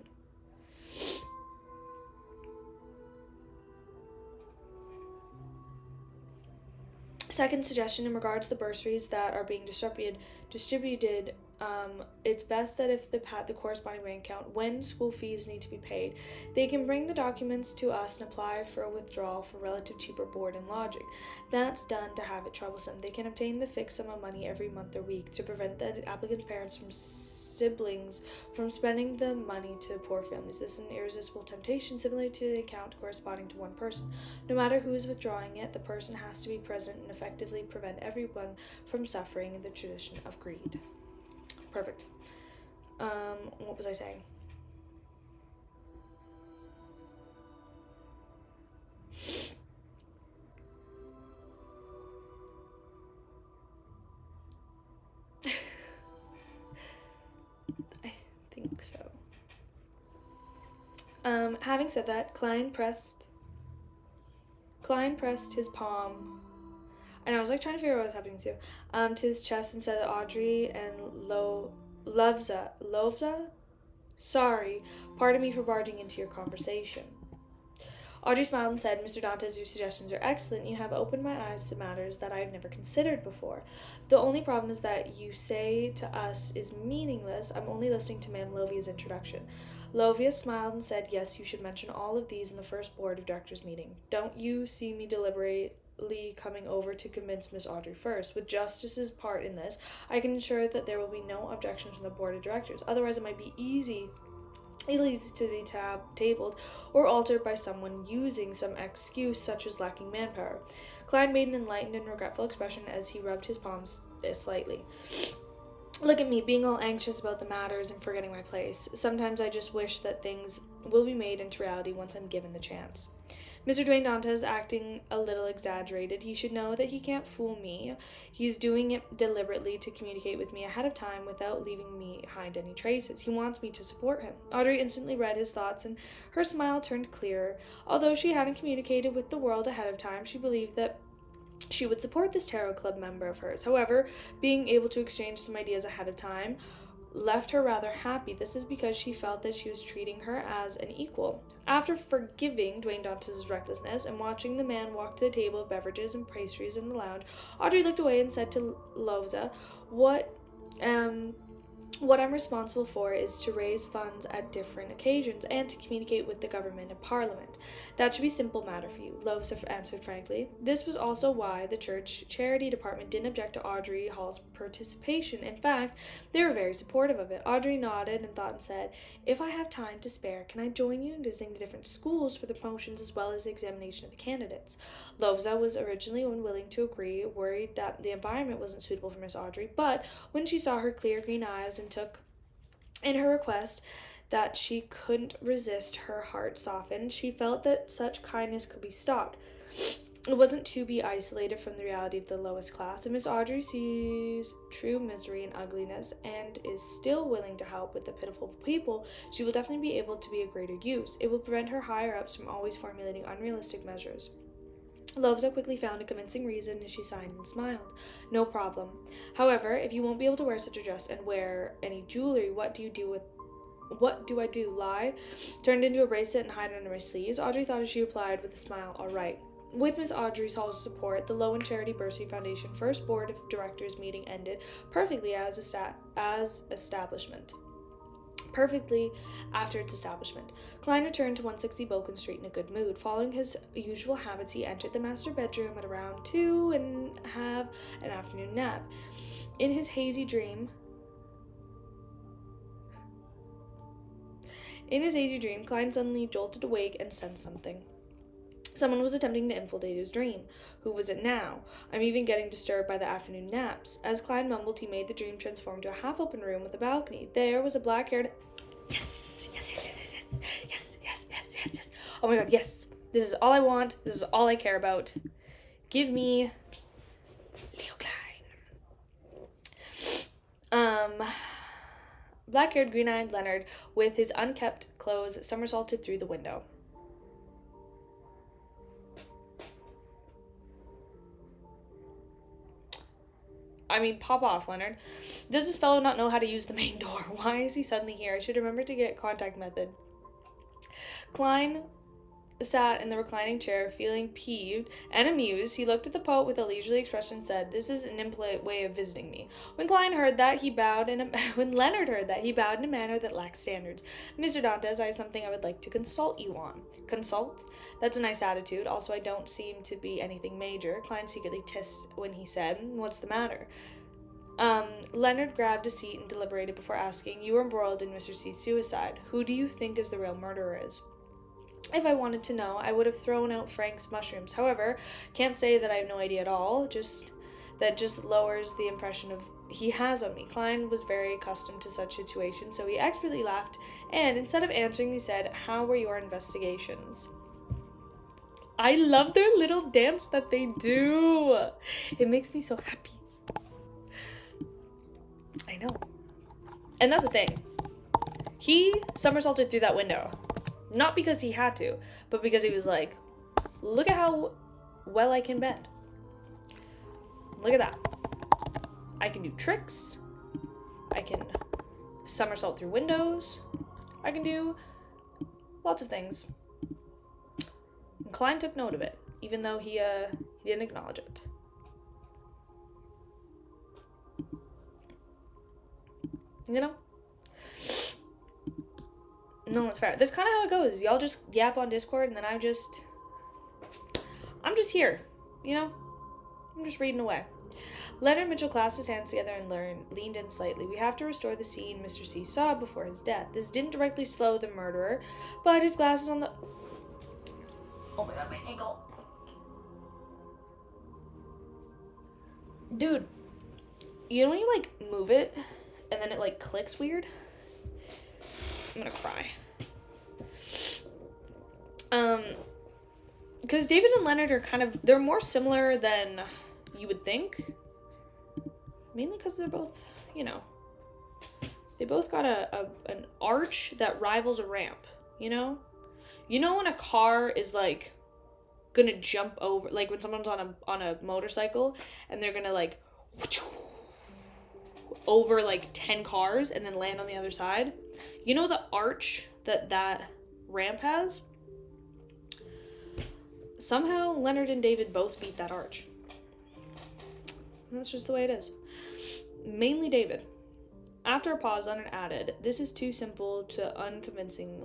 Second suggestion, in regards to the bursaries that are being distributed, it's best that if the corresponding bank account when school fees need to be paid, they can bring the documents to us and apply for a withdrawal for relative cheaper board and lodging. That's done to have it troublesome. They can obtain the fixed sum of money every month or week to prevent the applicant's parents from siblings from spending the money to poor families. This is an irresistible temptation, similar to the account corresponding to one person. No matter who is withdrawing it, the person has to be present and effectively prevent everyone from suffering in the tradition of greed. Perfect. What was I saying? I think so. Having said that, Klein pressed his palm, and I was trying to figure out what was happening to his chest and said that Audrey and Lovza? Sorry, pardon me for barging into your conversation. Audrey smiled and said, Mr. Dantes, your suggestions are excellent. You have opened my eyes to matters that I have never considered before. The only problem is that you say to us is meaningless. I'm only listening to Ma'am Lovia's introduction. Lovia smiled and said, yes, you should mention all of these in the first board of directors meeting. Don't you see me deliberately coming over to convince Miss Audrey first? With Justice's part in this, I can ensure that there will be no objections from the board of directors. Otherwise, it might be easy It leads to be tabled or altered by someone using some excuse such as lacking manpower. Klein made an enlightened and regretful expression as he rubbed his palms slightly. Look at me, being all anxious about the matters and forgetting my place. Sometimes I just wish that things will be made into reality once I'm given the chance. Mr. Dwayne Dantes acting a little exaggerated. He should know that he can't fool me. He's doing it deliberately to communicate with me ahead of time without leaving me behind any traces. He wants me to support him. Audrey instantly read his thoughts and her smile turned clearer. Although she hadn't communicated with the world ahead of time, she believed that she would support this tarot club member of hers. However, being able to exchange some ideas ahead of time left her rather happy. This is because she felt that she was treating her as an equal. After forgiving Dwayne Dantes' recklessness and watching the man walk to the table of beverages and pastries in the lounge, Audrey looked away and said to Loza, What I'm responsible for is to raise funds at different occasions and to communicate with the government and parliament. That should be a simple matter for you, Loves answered frankly. This was also why the church charity department didn't object to Audrey Hall's participation. In fact, they were very supportive of it. Audrey nodded and thought and said, If I have time to spare, can I join you in visiting the different schools for the promotions as well as the examination of the candidates? Lovza was originally unwilling to agree, worried that the environment wasn't suitable for Miss Audrey, but when she saw her clear green eyes and took in her request that she couldn't resist, her heart softened. She felt that such kindness could be stopped. It wasn't to be isolated from the reality of the lowest class. If Miss Audrey sees true misery and ugliness and is still willing to help with the pitiful people, she will definitely be able to be of greater use. It will prevent her higher-ups from always formulating unrealistic measures. Lovza quickly found a convincing reason as she sighed and smiled. No problem. However, if you won't be able to wear such a dress and wear any jewelry, what do I do? Lie? Turned into a bracelet and hide it under my sleeves? Audrey thought as she replied with a smile, all right. With Miss Audrey Hall's support, the Lowen Charity Bursary Foundation first board of directors meeting ended perfectly perfectly after its establishment. Klein returned to 160 Boken Street in a good mood. Following his usual habits, he entered the master bedroom at around 2 and have an afternoon nap. In his hazy dream, Klein suddenly jolted awake and sensed something. Someone was attempting to infiltrate his dream. Who was it now? I'm even getting disturbed by the afternoon naps. As Klein mumbled, he made the dream transform to a half-open room with a balcony. There was a black-haired... Yes. Oh my god, yes. This is all I want. This is all I care about. Give me... Leo Klein. Black-haired, green-eyed Leonard, with his unkempt clothes, somersaulted through the window. I mean, pop off, Leonard. Does this fellow not know how to use the main door? Why is he suddenly here? I should remember to get contact method. Klein sat in the reclining chair, feeling peeved and amused. He looked at the poet with a leisurely expression and said, This is an impolite way of visiting me. When Leonard heard that, he bowed in a manner that lacked standards. Mr. Dantes, I have something I would like to consult you on. Consult? That's a nice attitude. Also, I don't seem to be anything major. Klein secretly hissed when he said, What's the matter? Leonard grabbed a seat and deliberated before asking, You were embroiled in Mr. C's suicide. Who do you think is the real murderer is? If I wanted to know, I would have thrown out Frank's mushrooms. However, can't say that I have no idea at all. That just lowers the impression of he has on me. Klein was very accustomed to such situations, so he expertly laughed, and instead of answering, he said, How were your investigations? I love their little dance that they do. It makes me so happy. I know. And that's the thing. He somersaulted through that window. Not because he had to, but because he was like, look at how well I can bend. Look at that. I can do tricks. I can somersault through windows. I can do lots of things. And Klein took note of it, even though he didn't acknowledge it. You know? No, that's fair. That's kind of how it goes. Y'all just yap on Discord, and then I'm just here, you know? I'm just reading away. Leonard Mitchell clasped his hands together and leaned in slightly. We have to restore the scene Mr. C saw before his death. This didn't directly slow the murderer, but his glasses on the... Oh my god, my ankle. Dude, you know when you, like, move it, and then it, like, clicks weird? I'm gonna cry. Because David and Leonard are kind of... They're more similar than you would think. Mainly because they're both, you know... They both got an arch that rivals a ramp, you know? You know when a car is, like, gonna jump over... Like, when someone's on a motorcycle, and they're gonna, like... over, like, 10 cars, and then land on the other side? You know the arch that ramp has? Somehow, Leonard and David both beat that arch. And that's just the way it is. Mainly David. After a pause, Leonard added, "This is too simple to unconvincing.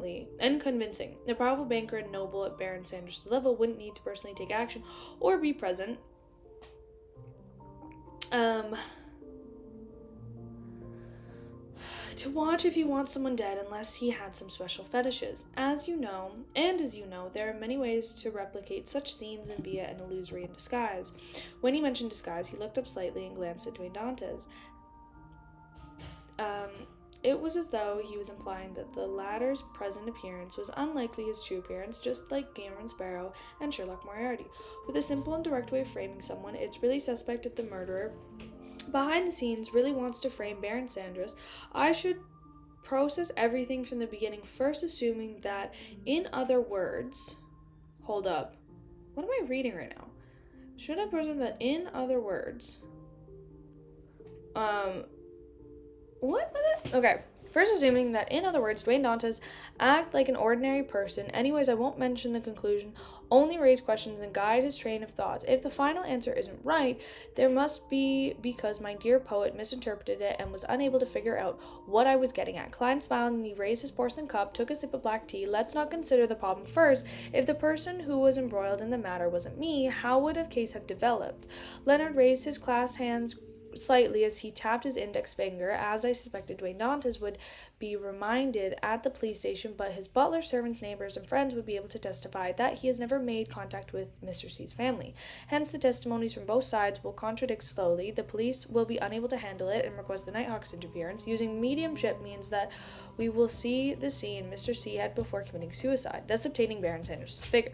A powerful banker and noble at Baron Sanders' level wouldn't need to personally take action or be present. To watch if he wants someone dead unless he had some special fetishes. As you know, there are many ways to replicate such scenes and be an illusory in disguise." When he mentioned disguise, he looked up slightly and glanced at Dwayne Dantes. It was as though he was implying that the latter's present appearance was unlikely his true appearance, just like Gamer Sparrow and Sherlock Moriarty. With a simple and direct way of framing someone, it's really suspect that the murderer behind the scenes really wants to frame Baron Sanders. I should process everything from the beginning, first assuming that, in other words... Hold up. What am I reading right now? Should I process that, in other words... What was it? Okay. First assuming that, in other words, Dwayne Dantes act like an ordinary person. Anyways, I won't mention the conclusion, only raise questions and guide his train of thoughts. If the final answer isn't right, there must be because my dear poet misinterpreted it and was unable to figure out what I was getting at. Klein smiled and he raised his porcelain cup, took a sip of black tea. Let's not consider the problem first. If the person who was embroiled in the matter wasn't me, how would a case have developed? Leonard raised his clasped hands slightly as he tapped his index finger, as I suspected Dwayne Dantes would be reminded at the police station, but his butler, servants, neighbors, and friends would be able to testify that he has never made contact with Mr. C's family. Hence, the testimonies from both sides will contradict slowly. The police will be unable to handle it and request the Nighthawk's interference. Using mediumship means that we will see the scene Mr. C had before committing suicide, thus obtaining Baron Sanders' figure.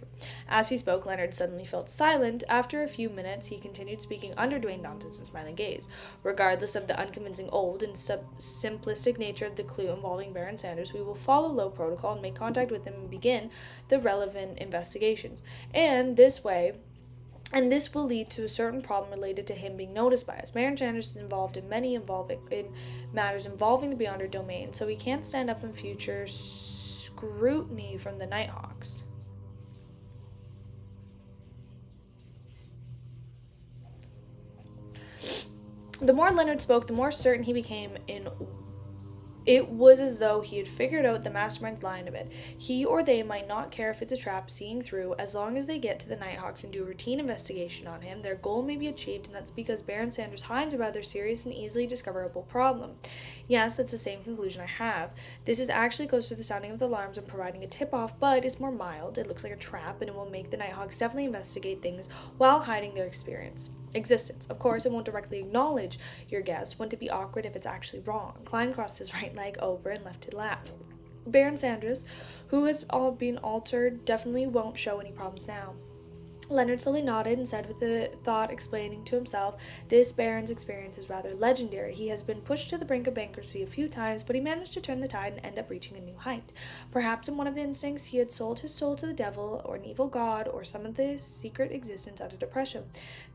As he spoke, Leonard suddenly felt silent. After a few minutes, he continued speaking under Dwayne Dantes' smiling gaze. Regardless of the unconvincing old and simplistic nature of the clue involving Baron Sanders, we will follow low protocol and make contact with him and begin the relevant investigations. And this will lead to a certain problem related to him being noticed by us. Baron Sanders is involved in matters involving the Beyonder domain, so he can't stand up in future scrutiny from the Nighthawks. The more Leonard spoke, the more certain he became in... It was as though he had figured out the mastermind's line of it. He or they might not care if it's a trap seeing through, as long as they get to the Nighthawks and do a routine investigation on him. Their goal may be achieved, and that's because Baron Sanders hides a rather serious and easily discoverable problem. Yes, that's the same conclusion I have. This is actually close to the sounding of the alarms and providing a tip-off, but it's more mild. It looks like a trap, and it will make the Nighthawks definitely investigate things while hiding their existence. Of course, it won't directly acknowledge your guess. Wouldn't it be awkward if it's actually wrong? Klein crossed his right leg over and left to laugh. Baron Sanders, who has all been altered, definitely won't show any problems now. Leonard slowly nodded and said with a thought, explaining to himself, this Baron's experience is rather legendary. He has been pushed to the brink of bankruptcy a few times, but he managed to turn the tide and end up reaching a new height. Perhaps in one of the instincts he had sold his soul to the devil, or an evil god, or some of the secret existence out of depression.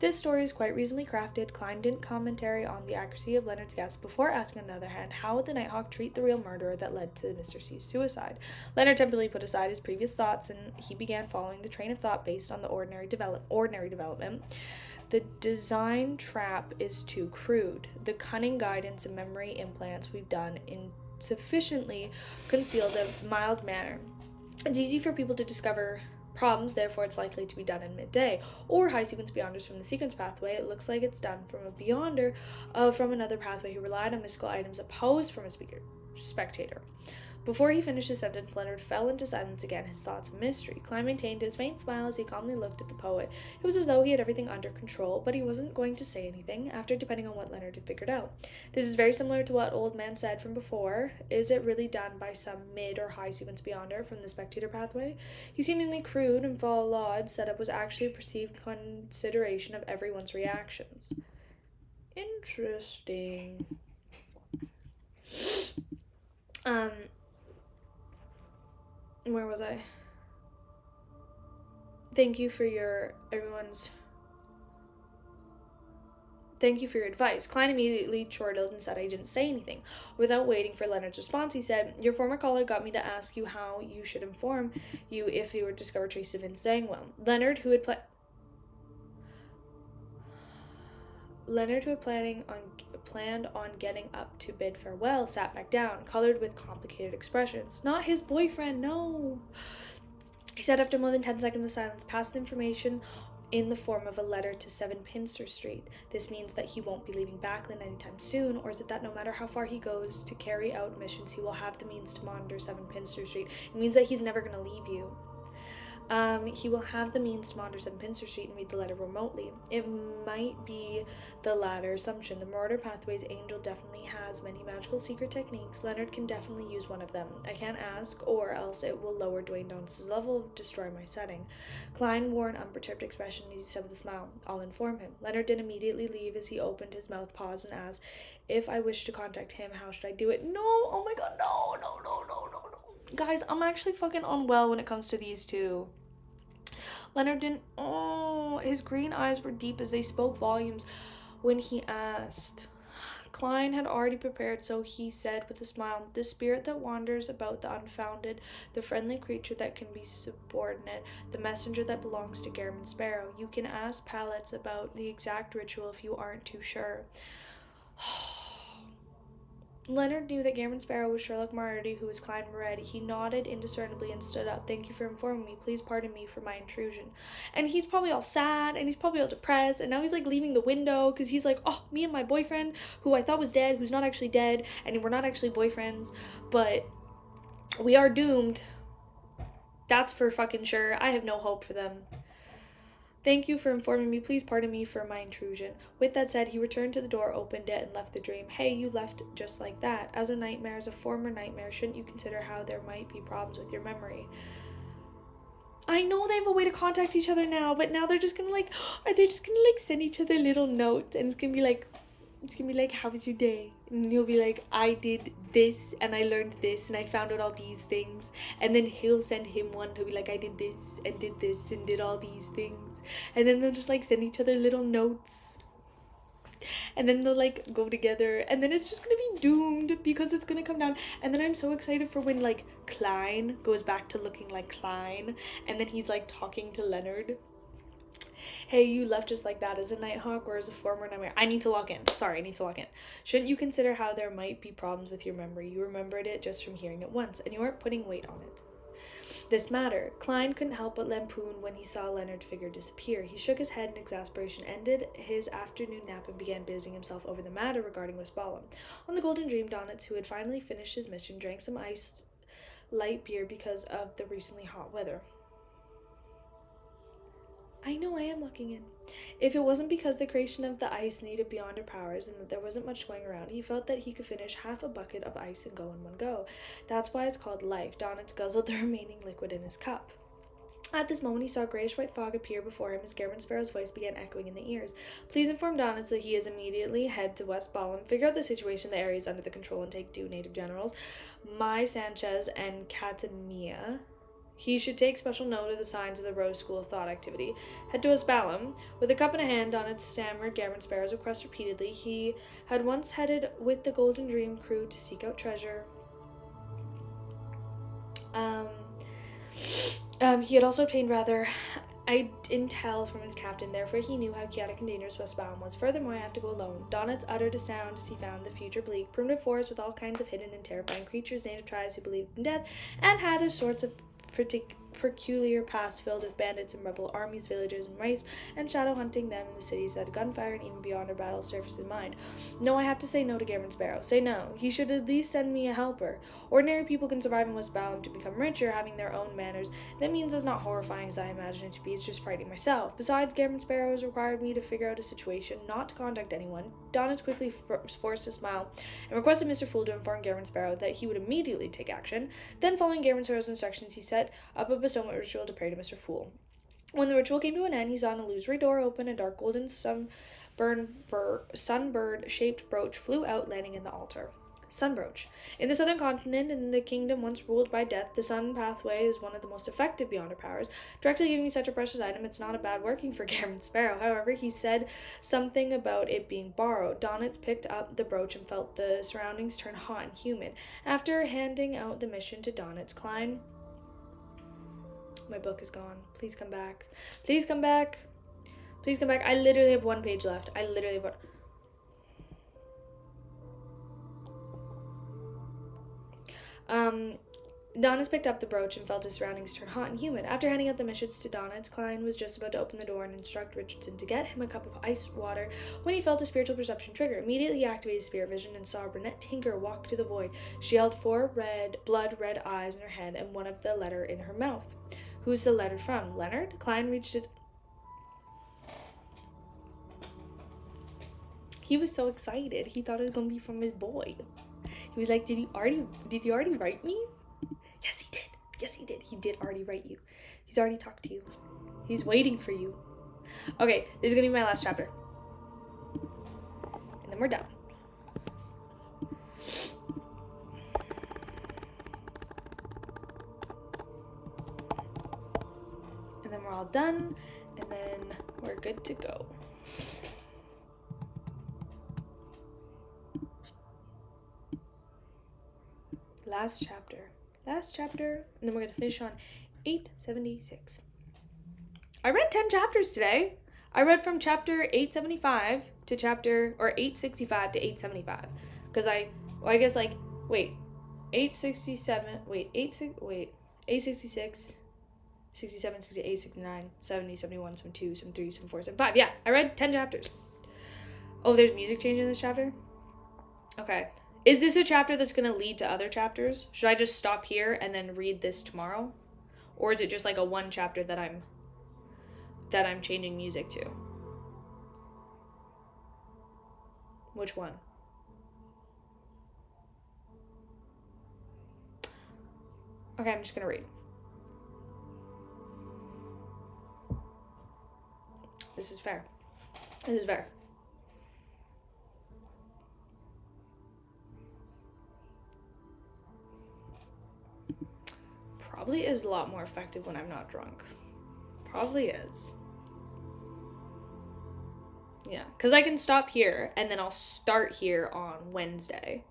This story is quite reasonably crafted. Klein didn't commentary on the accuracy of Leonard's guess before asking, on the other hand, how would the Nighthawk treat the real murderer that led to Mr. C's suicide? Leonard temporarily put aside his previous thoughts, and he began following the train of thought based on the ordinary development. The design trap is too crude. The cunning guidance and memory implants we've done insufficiently conceal the mild manner. It's easy for people to discover problems, therefore it's likely to be done in midday. Or high sequence beyonders from the sequence pathway, it looks like it's done from a beyonder from another pathway who relied on mystical items opposed from a spectator. Before he finished his sentence, Leonard fell into silence again, his thoughts a mystery. Klein maintained his faint smile as he calmly looked at the poet. It was as though he had everything under control, but he wasn't going to say anything, after depending on what Leonard had figured out. This is very similar to what Old Man said from before. Is it really done by some mid or high sequence beyonder from the spectator pathway? He seemingly crude and flawed setup was actually a perceived consideration of everyone's reactions. Interesting. Where was I? Thank you for your advice. Klein immediately chortled and said I didn't say anything. Without waiting for Leonard's response, he said, your former caller got me to ask you how you should inform you if you were discovered traces of Insangwell. Leonard, who had planned on getting up to bid farewell, sat back down, colored with complicated expressions. Not his boyfriend, no. He said after more than 10 seconds of silence, pass the information in the form of a letter to 7 Pinster Street. This means that he won't be leaving Backlund anytime soon, or is it that no matter how far he goes to carry out missions, he will have the means to monitor 7 Pinster Street? It means that he's never going to leave you. He will have the means to monitor 7 Pinster Street and read the letter remotely. It might be the latter assumption. The Marauder Pathway's angel definitely has many magical secret techniques. Leonard can definitely use one of them. I can't ask, or else it will lower Dwayne Donets' level of destroy my setting. Klein wore an unperturbed expression as he said with a smile, I'll inform him. Leonard didn't immediately leave as he opened his mouth, paused, and asked, if I wish to contact him, how should I do it? No, oh my god, no. Guys, I'm actually fucking unwell when it comes to these two. Leonard didn't. His green eyes were deep as they spoke volumes when he asked. Klein had already prepared, so he said with a smile, the spirit that wanders about the unfounded, the friendly creature that can be subordinate, the messenger that belongs to Garamond Sparrow. You can ask Pallets about the exact ritual if you aren't too sure. Leonard knew that Garamond Sparrow was Sherlock Moriarty, who was Klein Moretti. He nodded indiscernibly and stood up. Thank you for informing me. Please pardon me for my intrusion. And he's probably all sad, and he's probably all depressed, and now he's, like, leaving the window, because he's like, oh, me and my boyfriend, who I thought was dead, who's not actually dead, and we're not actually boyfriends, but we are doomed. That's for fucking sure. I have no hope for them. Thank you for informing me. Please pardon me for my intrusion. With that said, he returned to the door, opened it, and left the dream. Hey, you left just like that. As a former nightmare, shouldn't you consider how there might be problems with your memory? I know they have a way to contact each other now, but now they're just gonna send each other little notes, and it's gonna be like, how was your day? And you'll be like, I did this, and I learned this, and I found out all these things. And then he'll send him one, he'll be like, I did this, and did all these things. And then they'll just, like, send each other little notes. And then they'll, like, go together. And then it's just gonna be doomed, because it's gonna come down. And then I'm so excited for when, like, Klein goes back to looking like Klein. And then he's, like, talking to Leonard. Hey, you left just like that as a Nighthawk or as a former nightmare. I need to log in. Shouldn't you consider how there might be problems with your memory? You remembered it just from hearing it once, and you aren't putting weight on it. This matter. Klein couldn't help but lampoon when he saw Leonard's figure disappear. He shook his head in exasperation, ended his afternoon nap, and began busying himself over the matter regarding Miss Balam. On the Golden Dream, Donets, who had finally finished his mission, drank some iced light beer because of the recently hot weather. I know I am looking in. If it wasn't because the creation of the ice needed beyonder powers and that there wasn't much going around, he felt that he could finish half a bucket of ice and go in one go. That's why it's called life. Donets guzzled the remaining liquid in his cup. At this moment, he saw a grayish-white fog appear before him as Garamond Sparrow's voice began echoing in the ears. Please inform Donets that he is immediately head to West Balam, figure out the situation in the areas under the control and take due native generals, Mai Sanchez and Katamia. He should take special note of the signs of the Rose School of Thought activity. Head to Balam. With a cup in a hand, Donets stammered Garamond Sparrow's request repeatedly. He had once headed with the Golden Dream crew to seek out treasure. He had also obtained intel from his captain, therefore he knew how chaotic and dangerous West Balam was. Furthermore, I have to go alone. Donets uttered a sound as he found the future bleak. Primitive forest with all kinds of hidden and terrifying creatures, native tribes who believed in death, and had a sorts of peculiar paths filled with bandits and rebel armies, villagers and mice, and shadow hunting them in the cities that had gunfire and even beyond our battle surface in mind. No, I have to say no to Gammon Sparrow. Say no. He should at least send me a helper. Ordinary people can survive in West Balam to become richer, having their own manners. That means it's not horrifying as I imagine it to be, it's just frightening myself. Besides, Gammon Sparrow has required me to figure out a situation, not to contact anyone. Donets quickly forced a smile and requested Mr. Fool to inform Gammon Sparrow that he would immediately take action. Then, following Gammon Sparrow's instructions, he set up a bestowment ritual to pray to Mr. Fool. When the ritual came to an end, he saw an illusory door open, a dark golden sunbird-shaped brooch flew out, landing in the altar. Sunbrooch. In the southern continent, in the kingdom once ruled by death, the sun pathway is one of the most effective beyond our powers. Directly giving me such a precious item, it's not a bad working for Gammon Sparrow. However, he said something about it being borrowed. Donets picked up the brooch and felt the surroundings turn hot and humid. After handing out the mission to Donets, Klein... My book is gone. Please come back. Please come back. Please come back. I literally have one page left. I literally have one... Donets picked up the brooch and felt his surroundings turn hot and humid. After handing out the missions to Donets, Klein was just about to open the door and instruct Richardson to get him a cup of iced water when he felt a spiritual perception trigger. Immediately he activated spirit vision and saw a brunette tinker walk to the void. She held 4 blood red eyes in her head and one of the letter in her mouth. Who's the letter from? Leonard? Klein reached his... He was so excited. He thought it was going to be from his boy. He was like, did you already write me? Yes, he did. Yes, he did. He did already write you. He's already talked to you. He's waiting for you. Okay, this is going to be my last chapter. And then we're done. And then we're all done. And then we're good to go. Last chapter, and then we're going to finish on 876. I read 10 chapters today. I read from chapter 875 to 865 to 875. Because 866, 67, 68, 69, 70, 71, 72, 73, 74, 75. Yeah, I read 10 chapters. Oh, there's music change in this chapter? Okay. Is this a chapter that's going to lead to other chapters? Should I just stop here and then read this tomorrow? Or is it just like a one chapter that I'm changing music to? Which one? Okay, I'm just going to read. This is fair. This is fair. Probably is a lot more effective when I'm not drunk. Probably is. Yeah, because I can stop here and then I'll start here on Wednesday.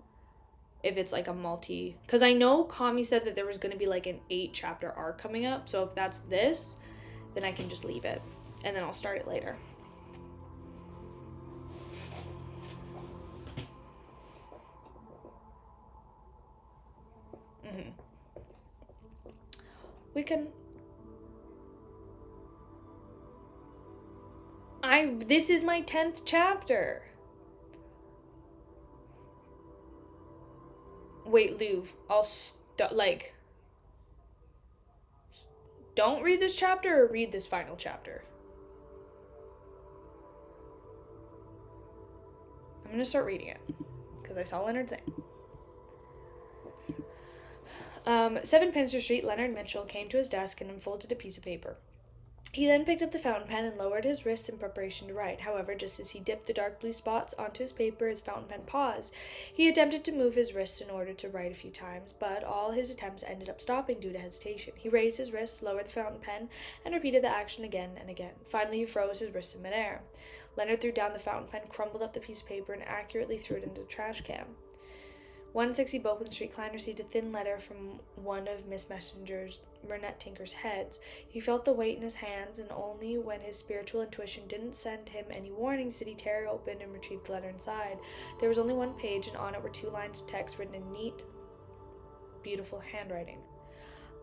If it's like a because I know Kami said that there was going to be like an 8-chapter arc coming up. So if that's this, then I can just leave it. And then I'll start it later. We can... This is my 10th chapter. Wait, Louv, don't read this chapter or read this final chapter. I'm gonna start reading it because I saw Leonard saying. 7 Pinster Street, Leonard Mitchell came to his desk and unfolded a piece of paper. He then picked up the fountain pen and lowered his wrists in preparation to write. However, just as he dipped the dark blue spots onto his paper, his fountain pen paused. He attempted to move his wrists in order to write a few times, but all his attempts ended up stopping due to hesitation. He raised his wrists, lowered the fountain pen, and repeated the action again and again. Finally, he froze his wrists in midair. Leonard threw down the fountain pen, crumbled up the piece of paper, and accurately threw it into the trash can. 160 Bowman Street, Klein received a thin letter from one of Miss Messenger's Brunette Tinker's heads. He felt the weight in his hands, and only when his spiritual intuition didn't send him any warnings did he tear it open and retrieve the letter inside. There was only one page, and on it were 2 lines of text written in neat, beautiful handwriting.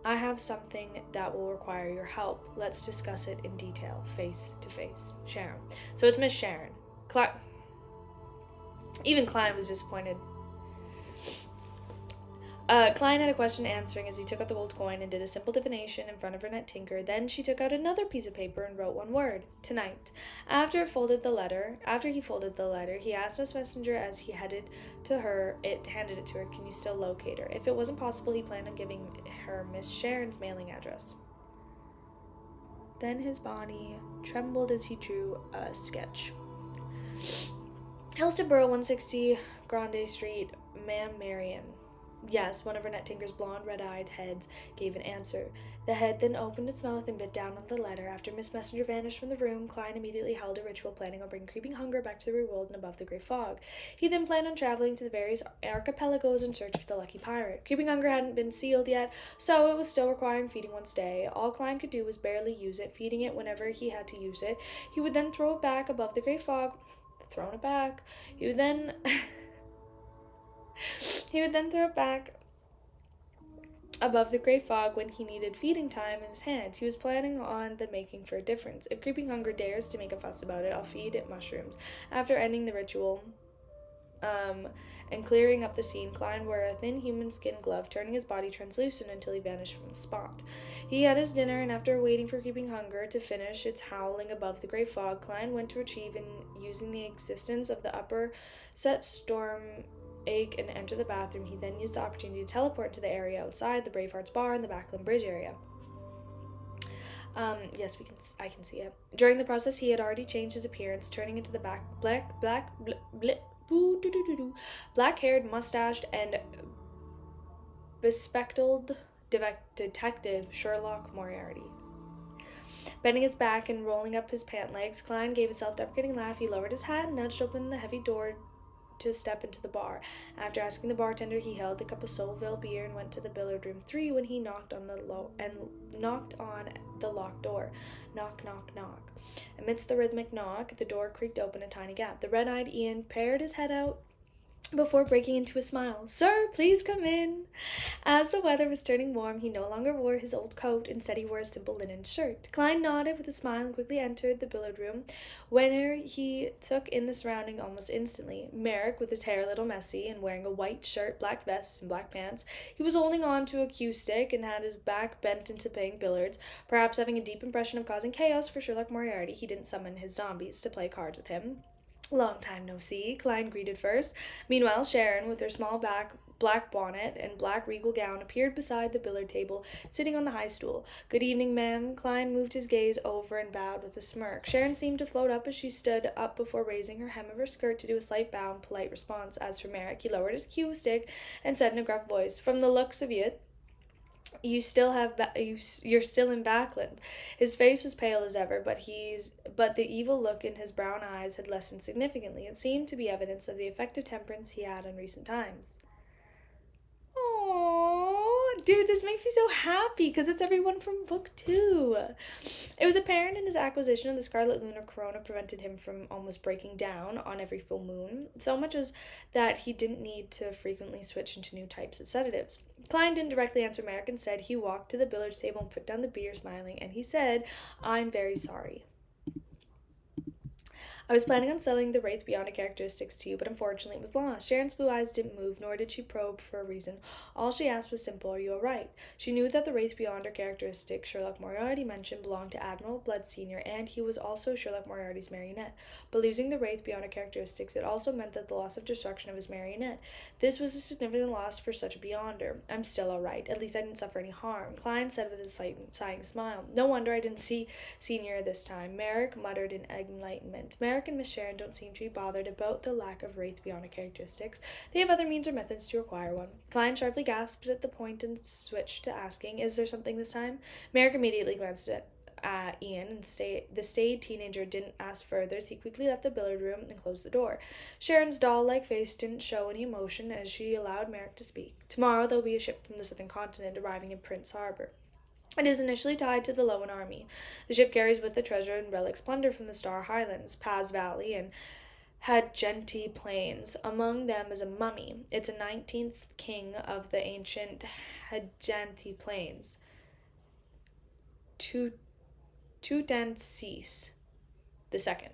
I have something that will require your help. Let's discuss it in detail, face to face. Sharon. So it's Miss Sharon. Even Klein was disappointed. Klein had a question answering as he took out the gold coin and did a simple divination in front of Renette Tinker. Then she took out another piece of paper and wrote one word: tonight. After he folded the letter, he asked Miss Messenger as he handed it to her, "Can you still locate her?" If it wasn't possible, he planned on giving her Miss Sharon's mailing address. Then his body trembled as he drew a sketch. Helston Borough, 160 Grande Street, Ma'am Marion. Yes, one of Renette Tinker's blonde, red-eyed heads gave an answer. The head then opened its mouth and bit down on the letter. After Miss Messenger vanished from the room, Klein immediately held a ritual planning on bringing creeping hunger back to the real world and above the grey fog. He then planned on traveling to the various archipelagos in search of the lucky pirate. Creeping hunger hadn't been sealed yet, so it was still requiring feeding once a day. All Klein could do was barely use it, feeding it whenever he had to use it. He would then throw it back above the grey fog. Thrown it back. He would then throw it back above the grey fog when he needed feeding time in his hands. He was planning on the making for a difference. If creeping hunger dares to make a fuss about it, I'll feed it mushrooms. After ending the ritual and clearing up the scene, Klein wore a thin human skin glove, turning his body translucent until he vanished from the spot. He had his dinner, and after waiting for creeping hunger to finish its howling above the grey fog, Klein went to retrieve and using the existence of the upper set storm egg and enter the bathroom. He then used the opportunity to teleport to the area outside the Bravehearts bar in the Backland Bridge area. Yes, I can see it. During the process, he had already changed his appearance, turning into the black-haired, mustached, and bespectacled detective Sherlock Moriarty. Bending his back and rolling up his pant legs, Klein gave a self-deprecating laugh. He lowered his hat and nudged open the heavy door to step into the bar. After asking the bartender, he held the cup of Soulville beer and went to the billiard room 3 when he knocked on the locked door. Knock, knock, knock. Amidst the rhythmic knock, the door creaked open a tiny gap. The red-eyed Ian peered his head out before breaking into a smile. "Sir, please come in." As the weather was turning warm, he no longer wore his old coat. Instead, he wore a simple linen shirt. Klein nodded with a smile and quickly entered the billiard room, where he took in the surrounding almost instantly. Merrick, with his hair a little messy and wearing a white shirt, black vest, and black pants, he was holding on to a cue stick and had his back bent into playing billiards. Perhaps having a deep impression of causing chaos for Sherlock Moriarty, he didn't summon his zombies to play cards with him. "Long time no see," Klein greeted first. Meanwhile, Sharon, with her small black bonnet and black regal gown, appeared beside the billiard table, sitting on the high stool. "Good evening, ma'am." Klein moved his gaze over and bowed with a smirk. Sharon seemed to float up as she stood up before raising her hem of her skirt to do a slight bow in polite response. As for Merrick, he lowered his cue stick and said in a gruff voice, "From the looks of you, you're still in Backland." His face was pale as ever, but the evil look in his brown eyes had lessened significantly. It seemed to be evidence of the effective temperance he had in recent times. Aww, dude, this makes me so happy because it's everyone from book 2. It was apparent in his acquisition of the Scarlet Lunar Corona prevented him from almost breaking down on every full moon, so much as that he didn't need to frequently switch into new types of sedatives. Klein didn't directly answer Merrick. Instead, he walked to the billiards table and put down the beer, smiling, and he said, "I'm very sorry. I was planning on selling the Wraith Beyond characteristics to you, but unfortunately it was lost." Sharon's blue eyes didn't move, nor did she probe for a reason. All she asked was simple: "Are you all right?" She knew that the Wraith Beyond characteristic Sherlock Moriarty mentioned belonged to Admiral Blood Sr., and he was also Sherlock Moriarty's marionette. But losing the Wraith Beyond characteristics, it also meant that the loss of destruction of his marionette. This was a significant loss for such a Beyonder. "I'm still all right. At least I didn't suffer any harm," Klein said with a sighing smile. "No wonder I didn't see Senior this time," Merrick muttered in enlightenment. "Merrick and Miss Sharon don't seem to be bothered about the lack of Wraith Beyond characteristics. They have other means or methods to acquire one." Klein sharply gasped at the point and switched to asking, "Is there something this time?" Merrick immediately glanced at Ian, and the staid teenager didn't ask further as he quickly left the billiard room and closed the door. Sharon's doll-like face didn't show any emotion as she allowed Merrick to speak. "Tomorrow there'll be a ship from the southern continent arriving in Prince Harbor. It is initially tied to the Lowen army. The ship carries with it treasure and relics plunder from the Star Highlands, Paz Valley, and Hadjenti Plains. Among them is a mummy. It's a 19th king of the ancient Hadjenti Plains. Tutansis II.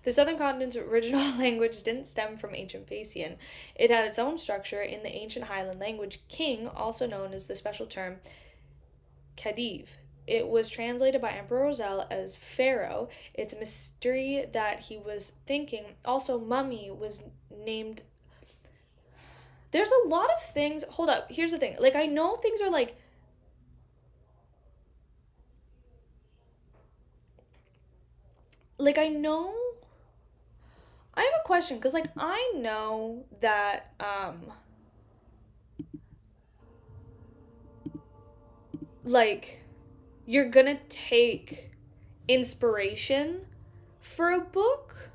The southern continent's original language didn't stem from ancient Phaeacian. It had its own structure in the ancient Highland language, king, also known as the special term Khedive. It was translated by Emperor Roselle as Pharaoh. It's a mystery that he was thinking. Also, mummy was named. There's a lot of things. Hold up. Here's the thing. Like, I know things are like. Like, I know. I have a question because, like, I know that, like, you're gonna take inspiration for a book,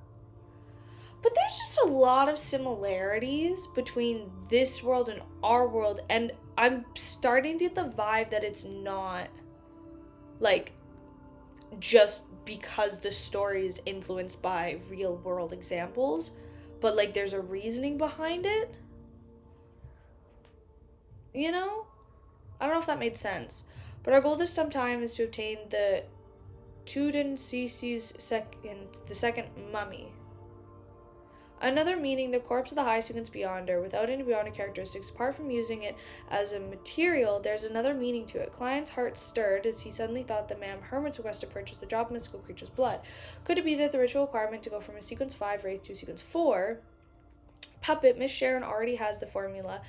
but there's just a lot of similarities between this world and our world, and I'm starting to get the vibe that it's not like just because the story is influenced by real world examples, but like there's a reasoning behind it. You know? I don't know if that made sense. But our goal this time is to obtain the Tutansis the second mummy. Another meaning, the corpse of the high sequence beyonder, without any beyonder characteristics. Apart from using it as a material, there's another meaning to it. Klein's heart stirred as he suddenly thought the man hermit's request to purchase the drop of mystical creature's blood. Could it be that the ritual requirement to go from a sequence 5 wraith to a sequence 4 puppet, Miss Sharon already has the formula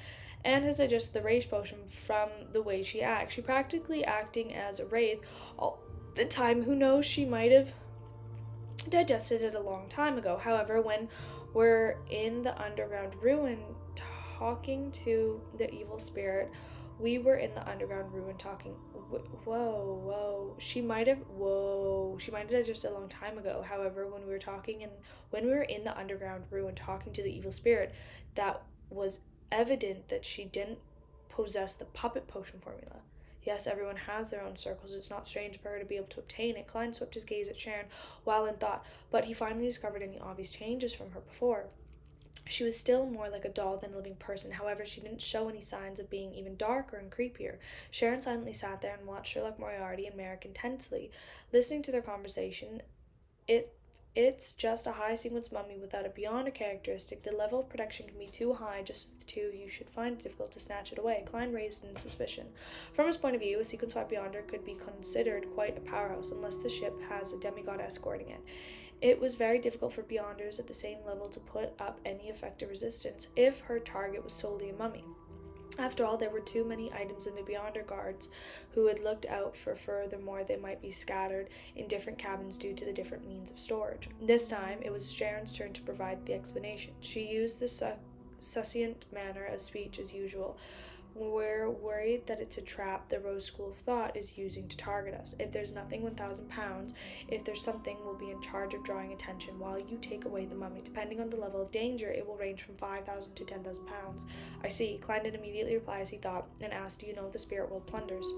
and has digested the rage potion from the way she acts. She practically acting as a wraith all the time. Who knows, she might have digested it a long time ago. However, when we're in the underground ruin talking to the evil spirit, we were in the underground ruin talking. She might have digested a long time ago. However, when we were in the underground ruin talking to the evil spirit, that was evident that she didn't possess the puppet potion formula. Yes, everyone has their own circles. It's not strange for her to be able to obtain it. Klein swept his gaze at Sharon while in thought, but he finally discovered any obvious changes from her before. She was still more like a doll than a living person. However, she didn't show any signs of being even darker and creepier. Sharon silently sat there and watched Sherlock Moriarty and Merrick intensely. Listening to their conversation, it's just a high sequence mummy without a beyonder characteristic. The level of protection can be too high. Just the two of you should find it difficult to snatch it away. Klein raised in suspicion. From his point of view, a sequence 5 beyonder could be considered quite a powerhouse unless the ship has a demigod escorting it. It was very difficult for beyonders at the same level to put up any effective resistance if her target was solely a mummy. After all, there were too many items in the Beyonder guards who had looked out for. Furthermore, they might be scattered in different cabins due to the different means of storage. This time, it was Sharon's turn to provide the explanation. She used the succinct manner of speech as usual. We're worried that it's a trap the Rose School of Thought is using to target us. If there's nothing, £1,000. If there's something, we'll be in charge of drawing attention while you take away the mummy. Depending on the level of danger, it will range from £5,000 to £10,000. I see. Klein did immediately reply as he thought, and asked, do you know the spirit world plunders?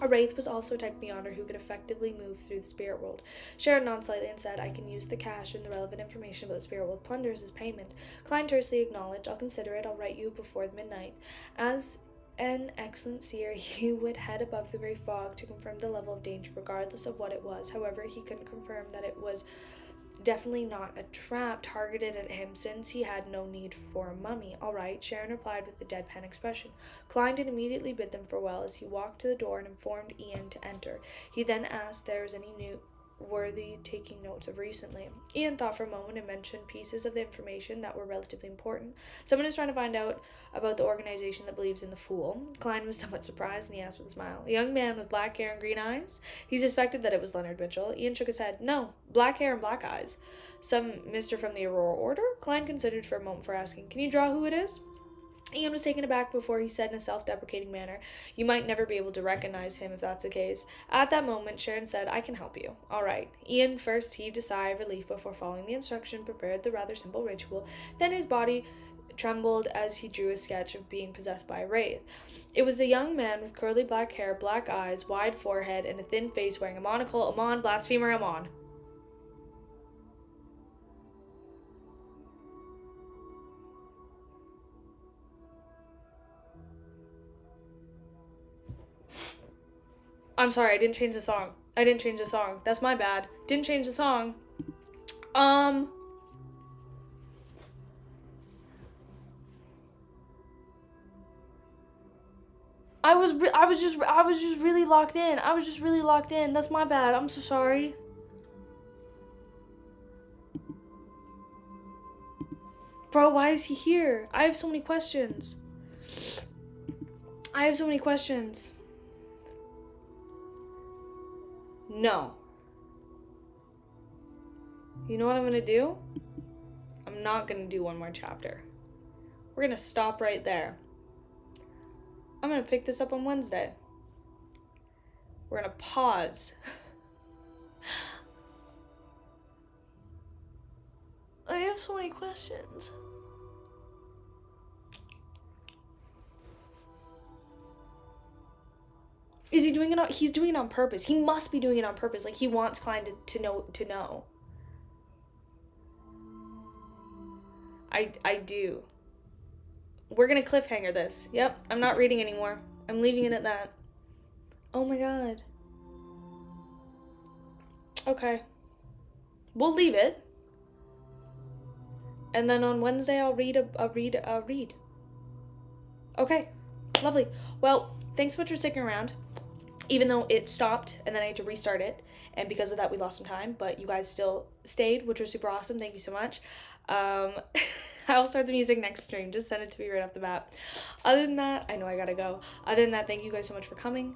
A wraith was also a type beyonder who could effectively move through the spirit world. Sharon nodded slightly and said, I can use the cash and the relevant information about the spirit world plunders as payment. Klein tersely acknowledged, I'll consider it. I'll write you before midnight. As an excellent seer, he would head above the grey fog to confirm the level of danger regardless of what it was. However, he couldn't confirm that it was definitely not a trap targeted at him since he had no need for a mummy. All right, Sharon replied with a deadpan expression. Klein did immediately bid them farewell as he walked to the door and informed Ian to enter. He then asked if there was any new worthy taking notes of recently. Ian thought for a moment and mentioned pieces of the information that were relatively important. Someone is trying to find out about the organization that believes in the Fool. Klein was somewhat surprised, and he asked with a smile. A young man with black hair and green eyes? He suspected that it was Leonard Mitchell. Ian shook his head. No, black hair and black eyes. Some mister from the Aurora Order? Klein considered for a moment before asking, can you draw who it is? Ian was taken aback before he said in a self-deprecating manner, you might never be able to recognize him if that's the case. At that moment, Sharon said, I can help you. All right. Ian first heaved a sigh of relief before following the instruction, prepared the rather simple ritual. Then his body trembled as he drew a sketch of being possessed by a wraith. It was a young man with curly black hair, black eyes, wide forehead, and a thin face wearing a monocle. Amon, blasphemer, Amon. I'm sorry, I didn't change the song. That's my bad. Didn't change the song. I was just really locked in. That's my bad. I'm so sorry. Bro, why is he here? I have so many questions. No. You know what I'm gonna do? I'm not gonna do one more chapter. We're gonna stop right there. I'm gonna pick this up on Wednesday. We're gonna pause. I have so many questions. Is he doing it on, he's doing it on purpose. He must be doing it on purpose. Like, he wants Klein to know. I do. We're gonna cliffhanger this. Yep, I'm not reading anymore. I'm leaving it at that. Oh my god. Okay. We'll leave it. And then on Wednesday I'll read. Okay. Lovely. Well, thanks so much for sticking around. Even though it stopped and then I had to restart it. And because of that we lost some time. But you guys still stayed, which was super awesome. Thank you so much. I'll start the music next stream. Just send it to me right off the bat. Other than that, I know I gotta go. Other than that, thank you guys so much for coming.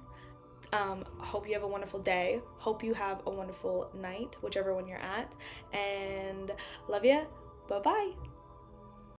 Hope you have a wonderful day. Hope you have a wonderful night, whichever one you're at. And love ya. Bye-bye.